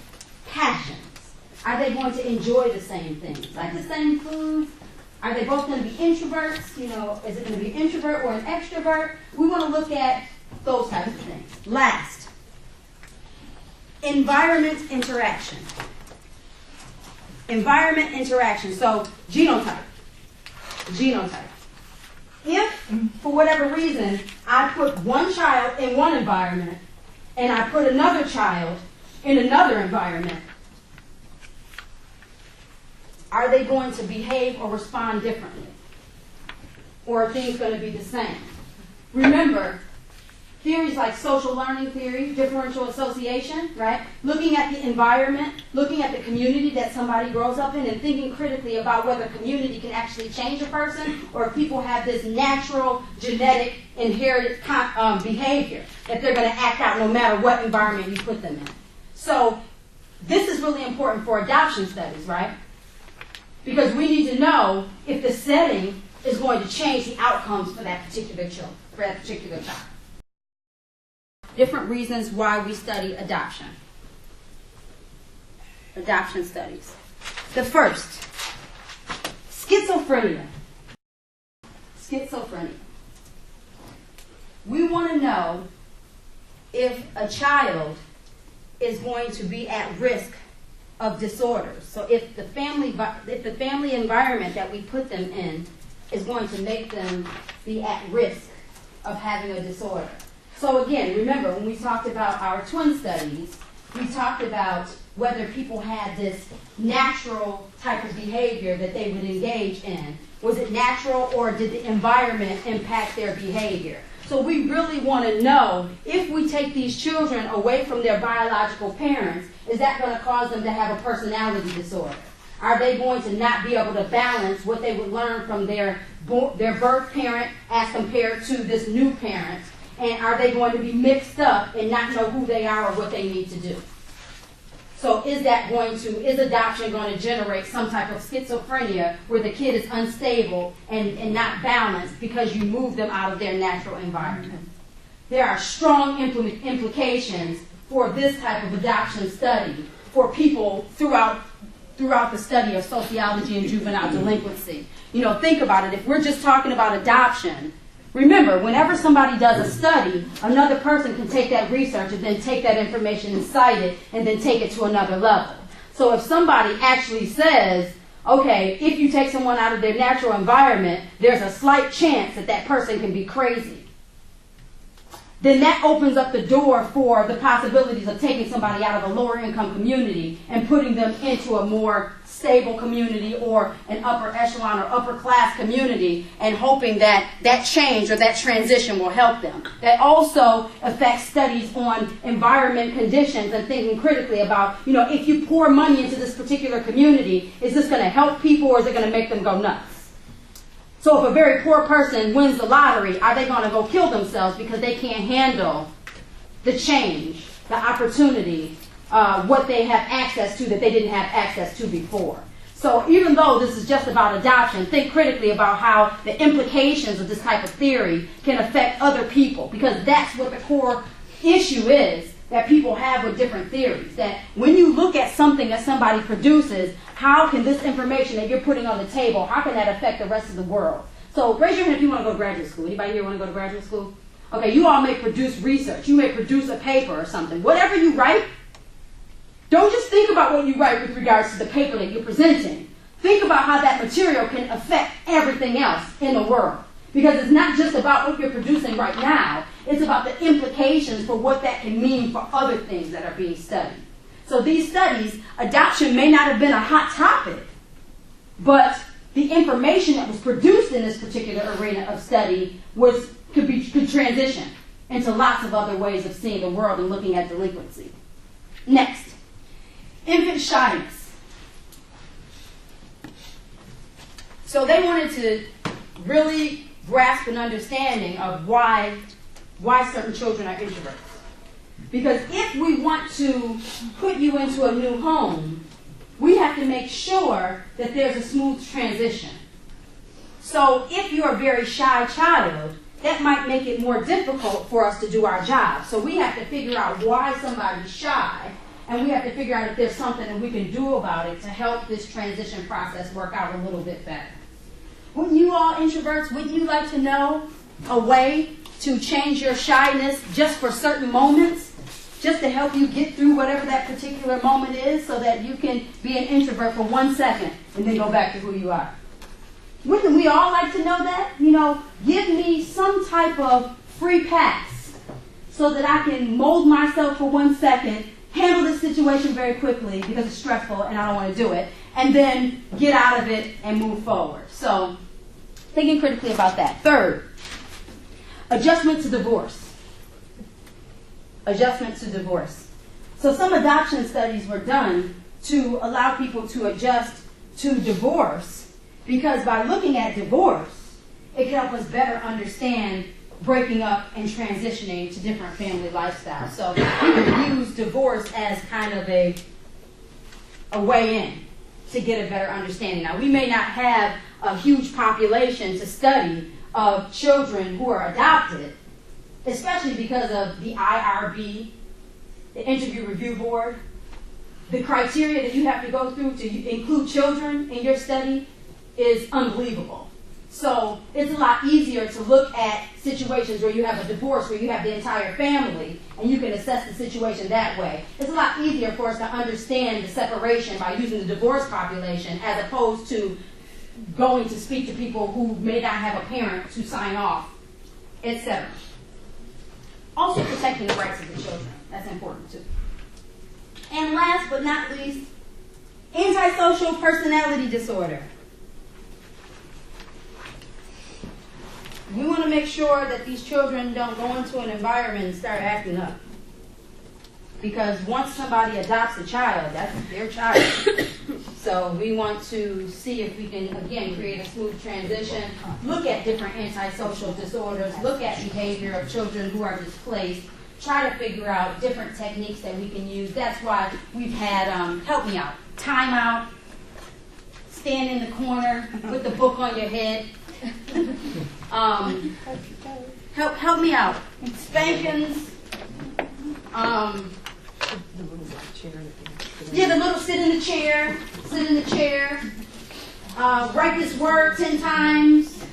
Speaker 1: passions? Are they going to enjoy the same things? Like the same foods? Are they both going to be introverts? You know, is it going to be an introvert or an extrovert? We want to look at those types of things. Last, environment interaction. Environment interaction. So, genotype. Genotype. If, for whatever reason, I put one child in one environment and I put another child in another environment, are they going to behave or respond differently? Or are things going to be the same? Remember, theories like social learning theory, differential association, right? Looking at the environment, looking at the community that somebody grows up in, and thinking critically about whether community can actually change a person, or if people have this natural, genetic, inherited behavior that they're going to act out no matter what environment you put them in. So this is really important for adoption studies, right? Because we need to know if the setting is going to change the outcomes for that particular child. Different reasons why we study adoption. Adoption studies. The first, schizophrenia. Schizophrenia. We want to know if a child is going to be at risk of disorders. So if the family environment that we put them in is going to make them be at risk of having a disorder. So again, remember when we talked about our twin studies, we talked about whether people had this natural type of behavior that they would engage in. Was it natural, or did the environment impact their behavior? So we really want to know, if we take these children away from their biological parents, is that going to cause them to have a personality disorder? Are they going to not be able to balance what they would learn from their birth parent as compared to this new parent? And are they going to be mixed up and not know who they are or what they need to do? So is adoption going to generate some type of schizophrenia where the kid is unstable and not balanced because you move them out of their natural environment? There are strong implications for this type of adoption study for people throughout the study of sociology and juvenile delinquency. You know, think about it. If we're just talking about adoption, remember, whenever somebody does a study, another person can take that research and then take that information and cite it and then take it to another level. So if somebody actually says, okay, if you take someone out of their natural environment, there's a slight chance that that person can be crazy, then that opens up the door for the possibilities of taking somebody out of a lower income community and putting them into a more stable community or an upper echelon or upper class community, and hoping that that change or that transition will help them. That also affects studies on environment conditions and thinking critically about, you know, if you pour money into this particular community, is this going to help people or is it going to make them go nuts? So if a very poor person wins the lottery, are they going to go kill themselves because they can't handle the change, the opportunity, what they have access to that they didn't have access to before? So even though this is just about adoption, think critically about how the implications of this type of theory can affect other people, because that's what the core issue is that people have with different theories. That when you look at something that somebody produces, how can this information that you're putting on the table, how can that affect the rest of the world? So raise your hand if you want to go to graduate school. Anybody here want to go to graduate school? Okay, you all may produce research. You may produce a paper or something. Whatever you write, don't just think about what you write with regards to the paper that you're presenting. Think about how that material can affect everything else in the world. Because it's not just about what you're producing right now. It's about the implications for what that can mean for other things that are being studied. So these studies, adoption may not have been a hot topic, but the information that was produced in this particular arena of study could transition into lots of other ways of seeing the world and looking at delinquency. Next, infant shyness. So they wanted to really grasp an understanding of why certain children are introverts. Because if we want to put you into a new home, we have to make sure that there's a smooth transition. So if you're a very shy child, that might make it more difficult for us to do our job. So we have to figure out why somebody's shy, and we have to figure out if there's something that we can do about it to help this transition process work out a little bit better. Wouldn't you all introverts, wouldn't you like to know a way to change your shyness just for certain moments, just to help you get through whatever that particular moment is, so that you can be an introvert for 1 second and then go back to who you are? Wouldn't we all like to know that? You know, give me some type of free pass so that I can mold myself for 1 second, handle this situation very quickly because it's stressful and I don't want to do it, and then get out of it and move forward. So, thinking critically about that. Third, adjustment to divorce. Adjustment to divorce. So some adoption studies were done to allow people to adjust to divorce, because by looking at divorce, it can help us better understand breaking up and transitioning to different family lifestyles. So we can use divorce as kind of a way in to get a better understanding. Now, we may not have a huge population to study of children who are adopted, especially because of the IRB, the Interview Review Board. The criteria that you have to go through to include children in your study is unbelievable. So it's a lot easier to look at situations where you have a divorce, where you have the entire family, and you can assess the situation that way. It's a lot easier for us to understand the separation by using the divorce population, as opposed to going to speak to people who may not have a parent to sign off, etc. Also protecting the rights of the children. That's important too. And last but not least, antisocial personality disorder. We want to make sure that these children don't go into an environment and start acting up. Because once somebody adopts a child, that's their child. So we want to see if we can, again, create a smooth transition, look at different antisocial disorders, look at behavior of children who are displaced, try to figure out different techniques that we can use. That's why we've had, help me out, time out, stand in the corner with the book on your head. Help me out. Spankings. Yeah, the little sit in the chair. Sit in the chair. Write this word 10 times.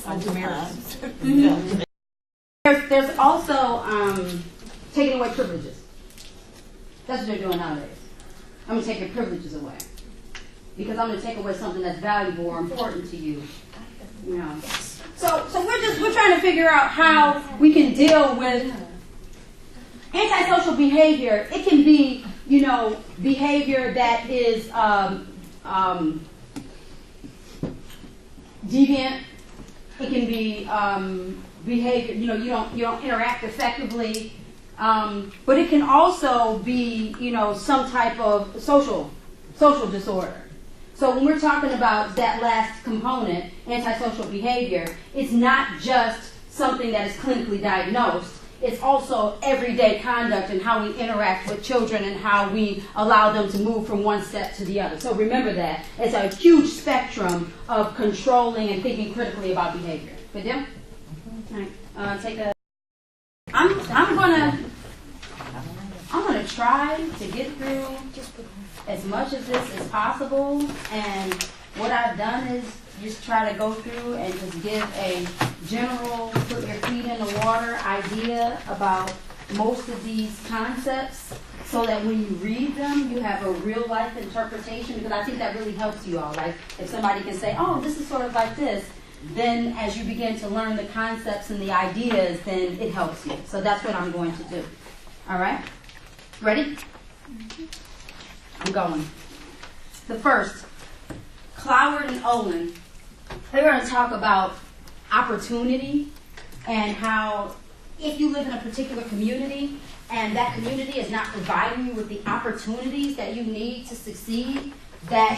Speaker 1: Mm-hmm. There's also taking away privileges. That's what they're doing nowadays. I'm going to take your privileges away, because I'm going to take away something that's valuable or important to you. You know. So we're trying to figure out how we can deal with antisocial behavior. It can be, you know, behavior that is deviant. It can be behavior, you know, you don't interact effectively. But it can also be, you know, some type of social disorder. So when we're talking about that last component, antisocial behavior, it's not just something that is clinically diagnosed. It's also everyday conduct and how we interact with children and how we allow them to move from one step to the other. So remember that. It's a huge spectrum of controlling and thinking critically about behavior. Good deal? All right. Take a... I'm gonna try to get through as much of this as possible, and what I've done is just try to go through and just give a general put your feet in the water idea about most of these concepts, so that when you read them you have a real life interpretation, because I think that really helps you all. Like if somebody can say, oh, this is sort of like this, then as you begin to learn the concepts and the ideas, then it helps you. So that's what I'm going to do. All right? Ready? I'm going. The first, Cloward and Owen, they're going to talk about opportunity and how if you live in a particular community and that community is not providing you with the opportunities that you need to succeed, that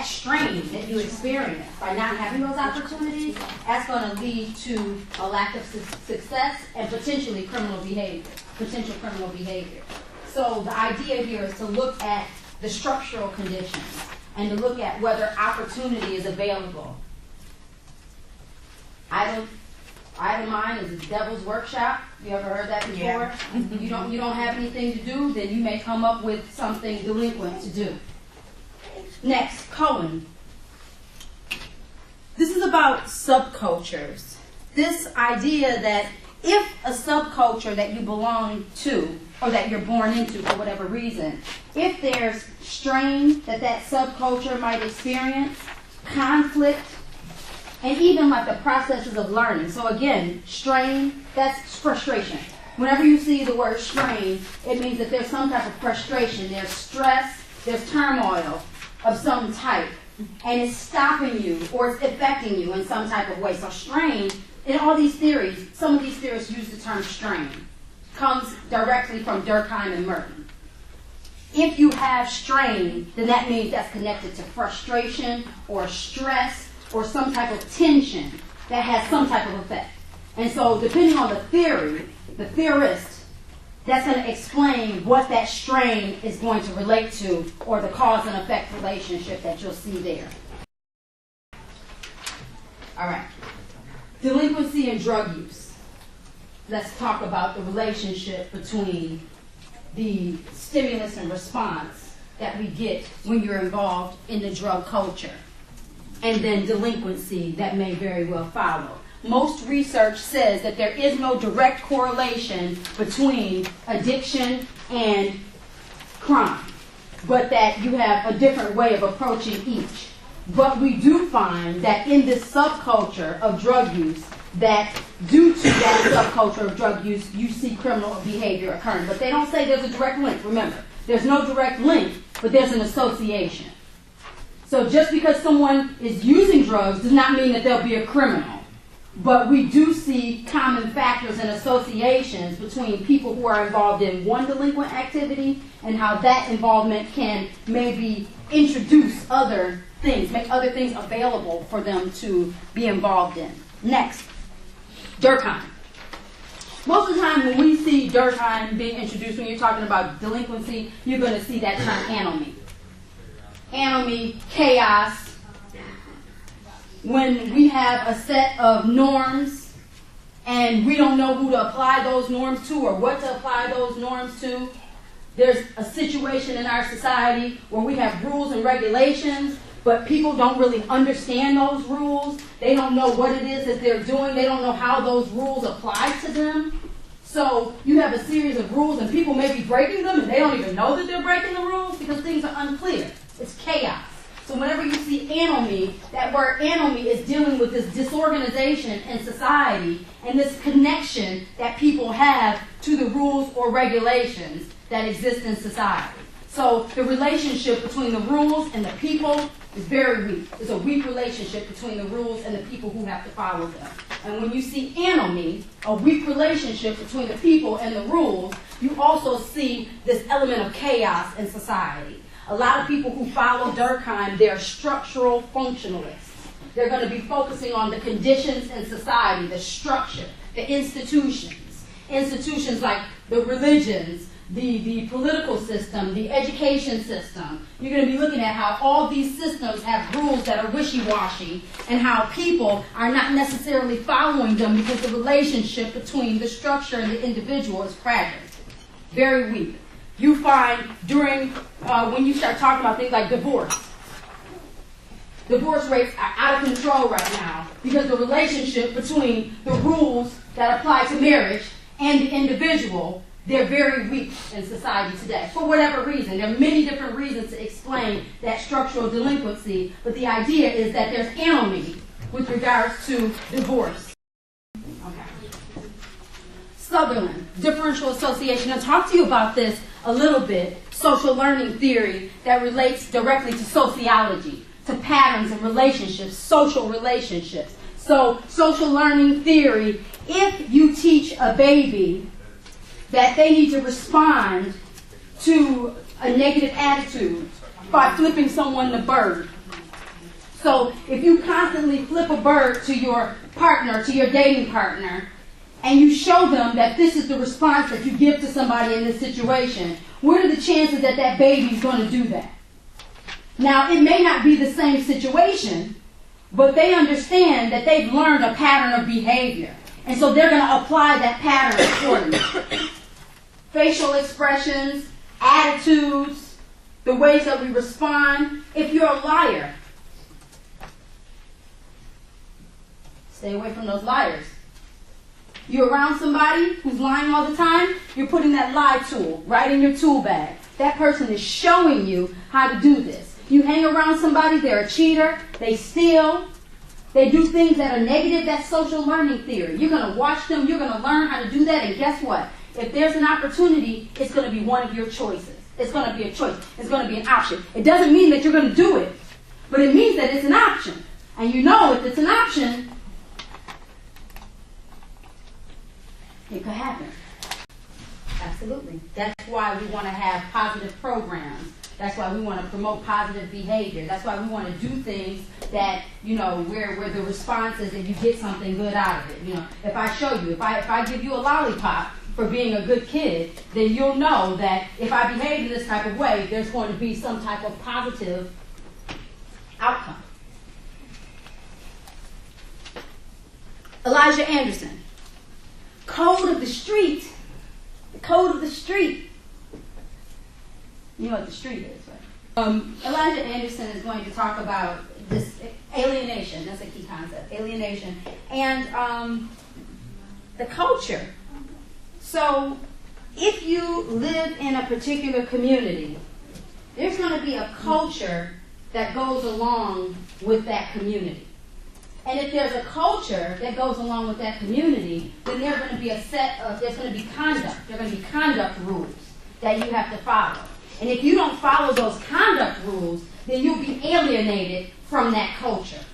Speaker 1: strain that you experience by not having those opportunities, that's going to lead to a lack of success and potentially criminal behavior, potential criminal behavior. So the idea here is to look at the structural conditions and to look at whether opportunity is available. Idle mind is the devil's workshop. You ever heard that before? Yeah. You don't have anything to do, then you may come up with something delinquent to do. Next, Cohen. This is about subcultures. This idea that if a subculture that you belong to, or that you're born into for whatever reason, if there's strain that that subculture might experience, conflict, and even like the processes of learning. So again, strain, that's frustration. Whenever you see the word strain, it means that there's some type of frustration, there's stress, there's turmoil of some type, and it's stopping you or it's affecting you in some type of way. So strain, in all these theories, some of these theorists use the term strain, comes directly from Durkheim and Merton. If you have strain, then that means that's connected to frustration or stress or some type of tension that has some type of effect. And so depending on the theory, the theorist, that's going to explain what that strain is going to relate to or the cause and effect relationship that you'll see there. All right. Delinquency and drug use. Let's talk about the relationship between the stimulus and response that we get when you're involved in the drug culture, and then delinquency that may very well follow. Most research says that there is no direct correlation between addiction and crime, but that you have a different way of approaching each. But we do find that in this subculture of drug use, that due to that subculture of drug use, you see criminal behavior occurring. But they don't say there's a direct link. Remember, there's no direct link, but there's an association. So just because someone is using drugs does not mean that they'll be a criminal. But we do see common factors and associations between people who are involved in one delinquent activity and how that involvement can maybe introduce other things, make other things available for them to be involved in. Next, Durkheim. Most of the time when we see Durkheim being introduced, when you're talking about delinquency, you're going to see that term anomie. Anomie, chaos. When we have a set of norms and we don't know who to apply those norms to or what to apply those norms to, there's a situation in our society where we have rules and regulations, but people don't really understand those rules. They don't know what it is that they're doing. They don't know how those rules apply to them. So you have a series of rules and people may be breaking them and they don't even know that they're breaking the rules because things are unclear. It's chaos. So whenever you see anomie, that word anomie is dealing with this disorganization in society and this connection that people have to the rules or regulations that exist in society. So the relationship between the rules and the people is very weak. It's a weak relationship between the rules and the people who have to follow them. And when you see anomie, a weak relationship between the people and the rules, you also see this element of chaos in society. A lot of people who follow Durkheim, they're structural functionalists. They're going to be focusing on the conditions in society, the structure, the institutions. Institutions like the religions, the political system, the education system. You're going to be looking at how all these systems have rules that are wishy-washy and how people are not necessarily following them because the relationship between the structure and the individual is fragile, very weak. You find during, when you start talking about things like divorce rates are out of control right now because the relationship between the rules that apply to marriage and the individual, they're very weak in society today. For whatever reason. There are many different reasons to explain that structural delinquency, but the idea is that there's anomie with regards to divorce. Sutherland, differential association. I'll talk to you about this a little bit, social learning theory that relates directly to sociology, to patterns and relationships, social relationships. So social learning theory, if you teach a baby that they need to respond to a negative attitude by flipping someone the bird. So if you constantly flip a bird to your partner, to your dating partner, and you show them that this is the response that you give to somebody in this situation, what are the chances that that baby is going to do that? Now, it may not be the same situation, but they understand that they've learned a pattern of behavior. And so they're going to apply that pattern accordingly. Facial expressions, attitudes, the ways that we respond. If you're a liar, Stay away from those liars. You're around somebody who's lying all the time, you're putting that lie tool right in your tool bag. That person is showing you how to do this. You hang around somebody, they're a cheater, they steal, they do things that are negative, that's social learning theory. You're going to watch them, you're going to learn how to do that, and guess what? If there's an opportunity, it's going to be one of your choices. It's going to be a choice. It's going to be an option. It doesn't mean that you're going to do it, but it means that it's an option. And you know if it's an option, it could happen. Absolutely. That's why we want to have positive programs. That's why we want to promote positive behavior. That's why we want to do things that, where the response is that you get something good out of it. If I show you, if I give you a lollipop for being a good kid, then you'll know that if I behave in this type of way, there's going to be some type of positive outcome. Elijah Anderson. Code of the street. The code of the street. You know what the street is, right? Elijah Anderson is going to talk about this alienation. That's a key concept. Alienation. And the culture. So if you live in a particular community, there's going to be a culture that goes along with that community. And if there's a culture that goes along with that community, then there's going to be there's going to be conduct. There are going to be conduct rules that you have to follow. And if you don't follow those conduct rules, then you'll be alienated from that culture.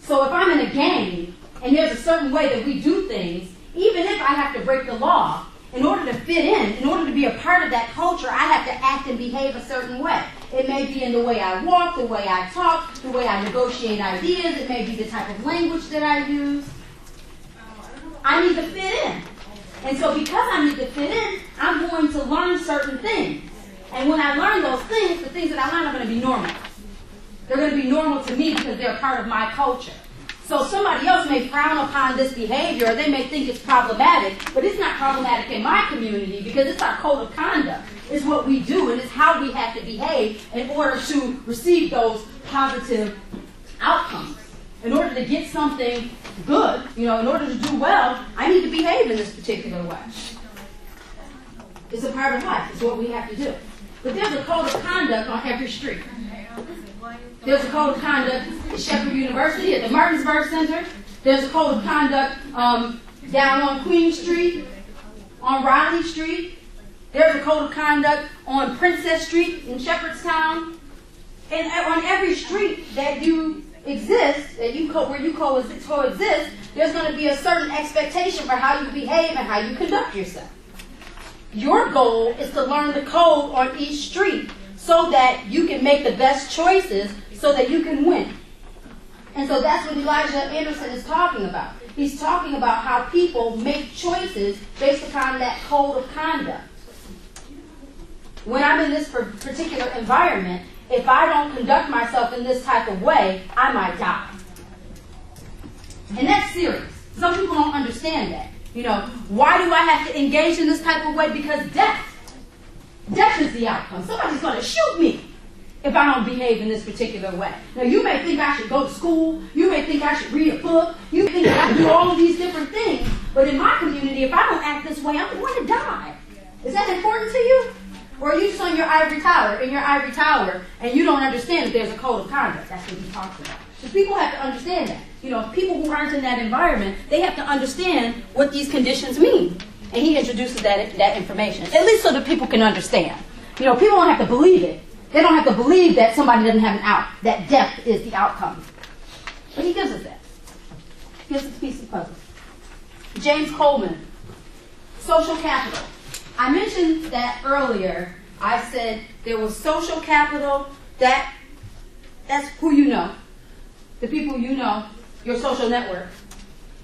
Speaker 1: So if I'm in a gang, and there's a certain way that we do things, even if I have to break the law, in order to fit in order to be a part of that culture, I have to act and behave a certain way. It may be in the way I walk, the way I talk, the way I negotiate ideas. It may be the type of language that I use. I need to fit in. And so because I need to fit in, I'm going to learn certain things. And when I learn those things, the things that I learn are going to be normal. They're going to be normal to me because they're part of my culture. So somebody else may frown upon this behavior, or they may think it's problematic, but it's not problematic in my community because it's our code of conduct. It's what we do, and it's how we have to behave in order to receive those positive outcomes. In order to get something good, in order to do well, I need to behave in this particular way. It's a part of life. It's what we have to do. But there's a code of conduct on every street. There's a code of conduct at Shepherd University, at the Martinsburg Center. There's a code of conduct down on Queen Street, on Riley Street. There's a code of conduct on Princess Street in Shepherdstown. And on every street that you exist, where you coexist, there's going to be a certain expectation for how you behave and how you conduct yourself. Your goal is to learn the code on each street so that you can make the best choices so that you can win. And so that's what Elijah Anderson is talking about. He's talking about how people make choices based upon that code of conduct. When I'm in this particular environment, if I don't conduct myself in this type of way, I might die. And that's serious. Some people don't understand that. Why do I have to engage in this type of way? Because death is the outcome. Somebody's going to shoot me if I don't behave in this particular way. Now, you may think I should go to school. You may think I should read a book. You may think I should do all of these different things. But in my community, if I don't act this way, I'm going to die. Is that important to you? Or are you just on your ivory tower, and you don't understand that there's a code of conduct? That's what he talks about. Because people have to understand that. People who aren't in that environment, they have to understand what these conditions mean. And he introduces that information, at least so that people can understand. People don't have to believe it. They don't have to believe that somebody doesn't have an out, that death is the outcome. But he gives us that. He gives us a piece of puzzle. James Coleman, social capital. I mentioned that earlier. I said there was social capital, that's who you know, the people you know, your social network.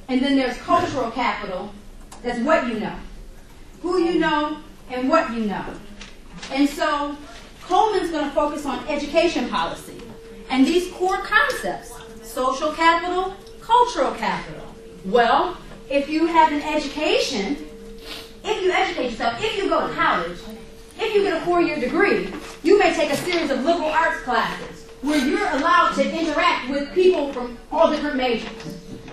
Speaker 1: And then there's cultural capital, that's what you know, who you know, and what you know. And so Coleman's going to focus on education policy and these core concepts: social capital, cultural capital. Well, if you have an education, if you educate yourself, if you go to college, if you get a 4-year degree, you may take a series of liberal arts classes where you're allowed to interact with people from all different majors.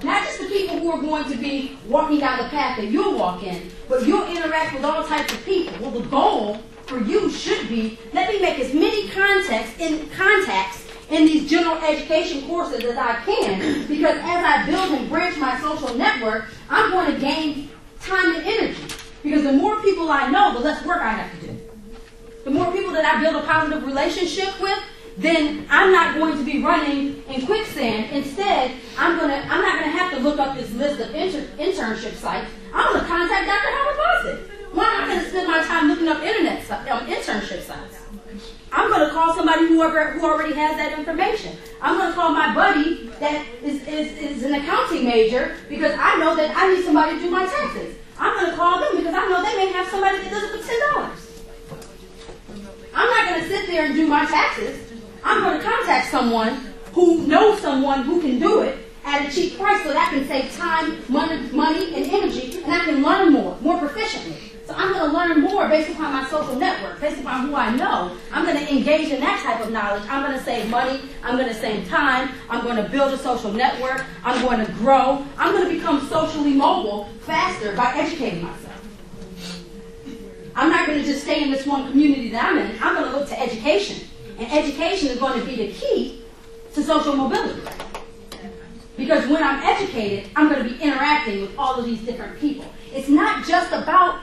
Speaker 1: Not just the people who are going to be walking down the path that you'll walk in, but you'll interact with all types of people. Well, the goal for you should be, let me make as many contacts in these general education courses as I can, because as I build and bridge my social network, I'm going to gain time and energy. Because the more people I know, the less work I have to do. The more people that I build a positive relationship with, then I'm not going to be running in quicksand. Instead, I'm not gonna have to look up this list of internship sites. I'm gonna contact Dr. Howard-Bostic. Why am I gonna spend my time looking up internship sites? I'm gonna call somebody who already has that information. I'm gonna call my buddy that is an accounting major because I know that I need somebody to do my taxes. I'm gonna call them because I know they may have somebody that does it for $10. I'm not gonna sit there and do my taxes. I'm going to contact someone who knows someone who can do it at a cheap price so that I can save time, money, and energy, and I can learn more proficiently. So I'm going to learn more based upon my social network, based upon who I know. I'm going to engage in that type of knowledge. I'm going to save money. I'm going to save time. I'm going to build a social network. I'm going to grow. I'm going to become socially mobile faster by educating myself. I'm not going to just stay in this one community that I'm in. I'm going to look to education. And education is going to be the key to social mobility. Because when I'm educated, I'm going to be interacting with all of these different people. It's not just about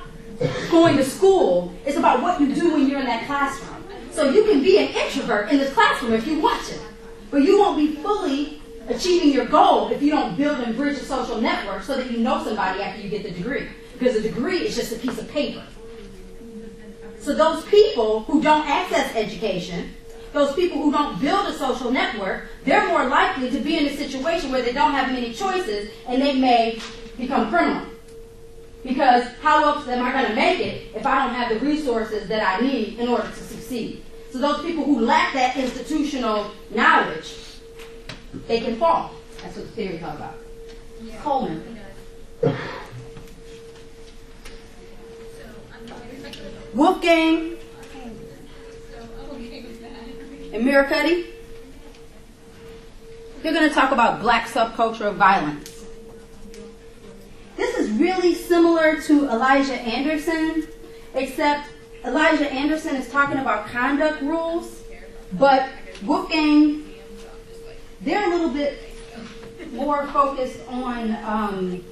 Speaker 1: going to school. It's about what you do when you're in that classroom. So you can be an introvert in this classroom if you want to. But you won't be fully achieving your goal if you don't build and bridge a social network so that you know somebody after you get the degree. Because a degree is just a piece of paper. So those people who don't access education, those people who don't build a social network, they're more likely to be in a situation where they don't have many choices and they may become criminal. Because how else am I going to make it if I don't have the resources that I need in order to succeed? So those people who lack that institutional knowledge, they can fall. That's what the theory is all about. Coleman. Wolfgang and Miracuddy, they're going to talk about black subculture of violence. This is really similar to Elijah Anderson, except Elijah Anderson is talking about conduct rules, but Wolfgang, they're a little bit more focused on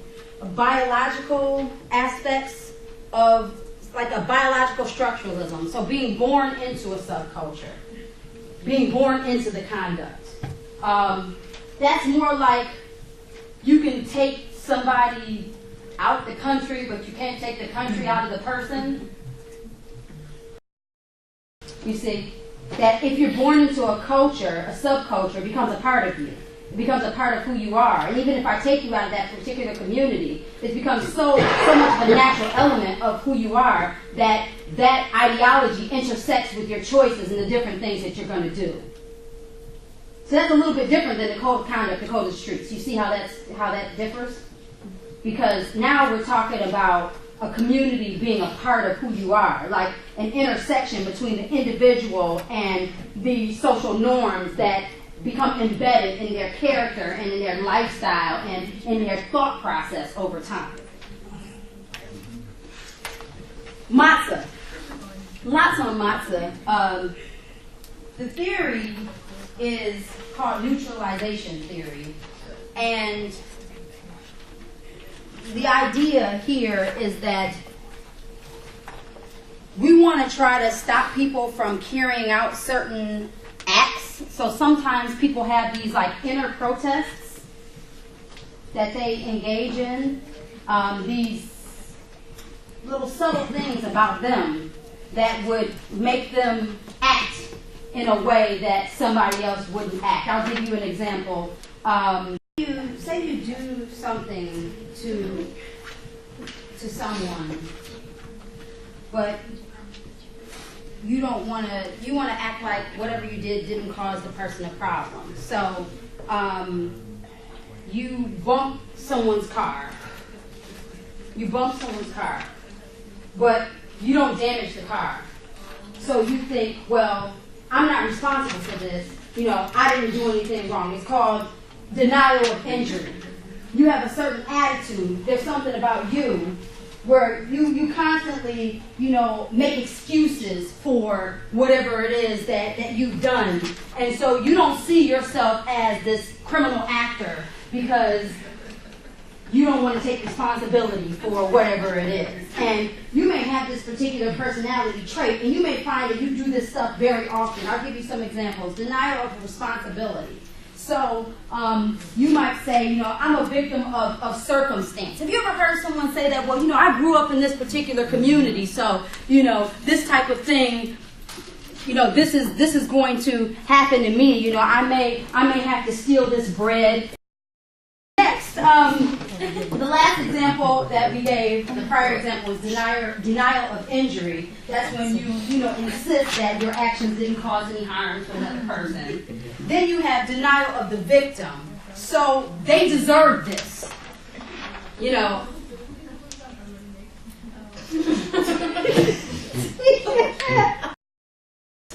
Speaker 1: biological aspects of like a biological structuralism. So being born into a subculture, being born into the conduct. That's more like you can take somebody out the country, but you can't take the country out of the person. You see, that if you're born into a culture, a subculture becomes a part of you. It becomes a part of who you are. And even if I take you out of that particular community, it becomes so much of a natural element of who you are that that ideology intersects with your choices and the different things that you're going to do. So that's a little bit different than the code of conduct, the code of streets. You see how that differs? Because now we're talking about a community being a part of who you are, like an intersection between the individual and the social norms that become embedded in their character and in their lifestyle and in their thought process over time. Matzah. Lots on matzah. The theory is called neutralization theory. And the idea here is that we want to try to stop people from carrying out certain acts. So sometimes people have these like inner protests that they engage in, these little subtle things about them that would make them act in a way that somebody else wouldn't act. I'll give you an example. Say you do something to someone, but you want to act like whatever you did didn't cause the person a problem. So you bump someone's car. But you don't damage the car. So you think, well, I'm not responsible for this. I didn't do anything wrong. It's called denial of injury. you have a certain attitude. There's something about you where you constantly, make excuses for whatever it is that you've done. And so you don't see yourself as this criminal actor because you don't want to take responsibility for whatever it is. And you may have this particular personality trait, and you may find that you do this stuff very often. I'll give you some examples. Denial of responsibility. So you might say, I'm a victim of circumstance. Have you ever heard someone say that? Well, I grew up in this particular community, so, this type of thing, this is going to happen to me. I may have to steal this bread. Next, the last example that we gave, the prior example, was denial of injury. That's when you insist that your actions didn't cause any harm to another person. Then you have denial of the victim. So they deserve this.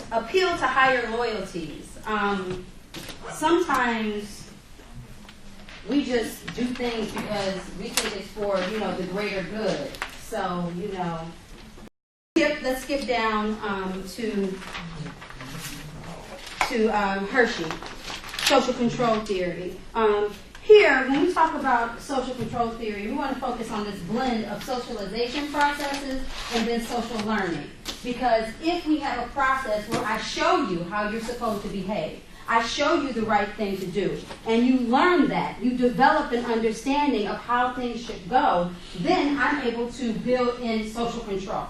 Speaker 1: Appeal to higher loyalties. Sometimes we just do things because we think it's for, the greater good. So, let's skip down to Hershey, social control theory. Here, when we talk about social control theory, we want to focus on this blend of socialization processes and then social learning. Because if we have a process where I show you how you're supposed to behave, I show you the right thing to do, and you learn that, you develop an understanding of how things should go, then I'm able to build in social control.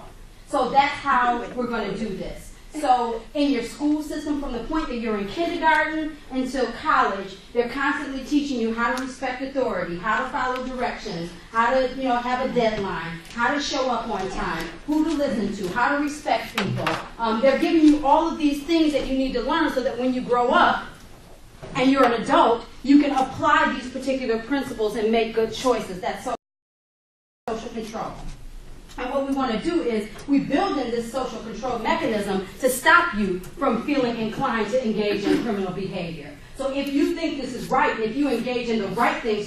Speaker 1: So that's how we're going to do this. So in your school system, from the point that you're in kindergarten until college, they're constantly teaching you how to respect authority, how to follow directions, how to have a deadline, how to show up on time, who to listen to, how to respect people. They're giving you all of these things that you need to learn so that when you grow up and you're an adult, you can apply these particular principles and make good choices. That's social control. And what we want to do is we build in this social control mechanism to stop you from feeling inclined to engage in criminal behavior. So if you think this is right, if you engage in the right things,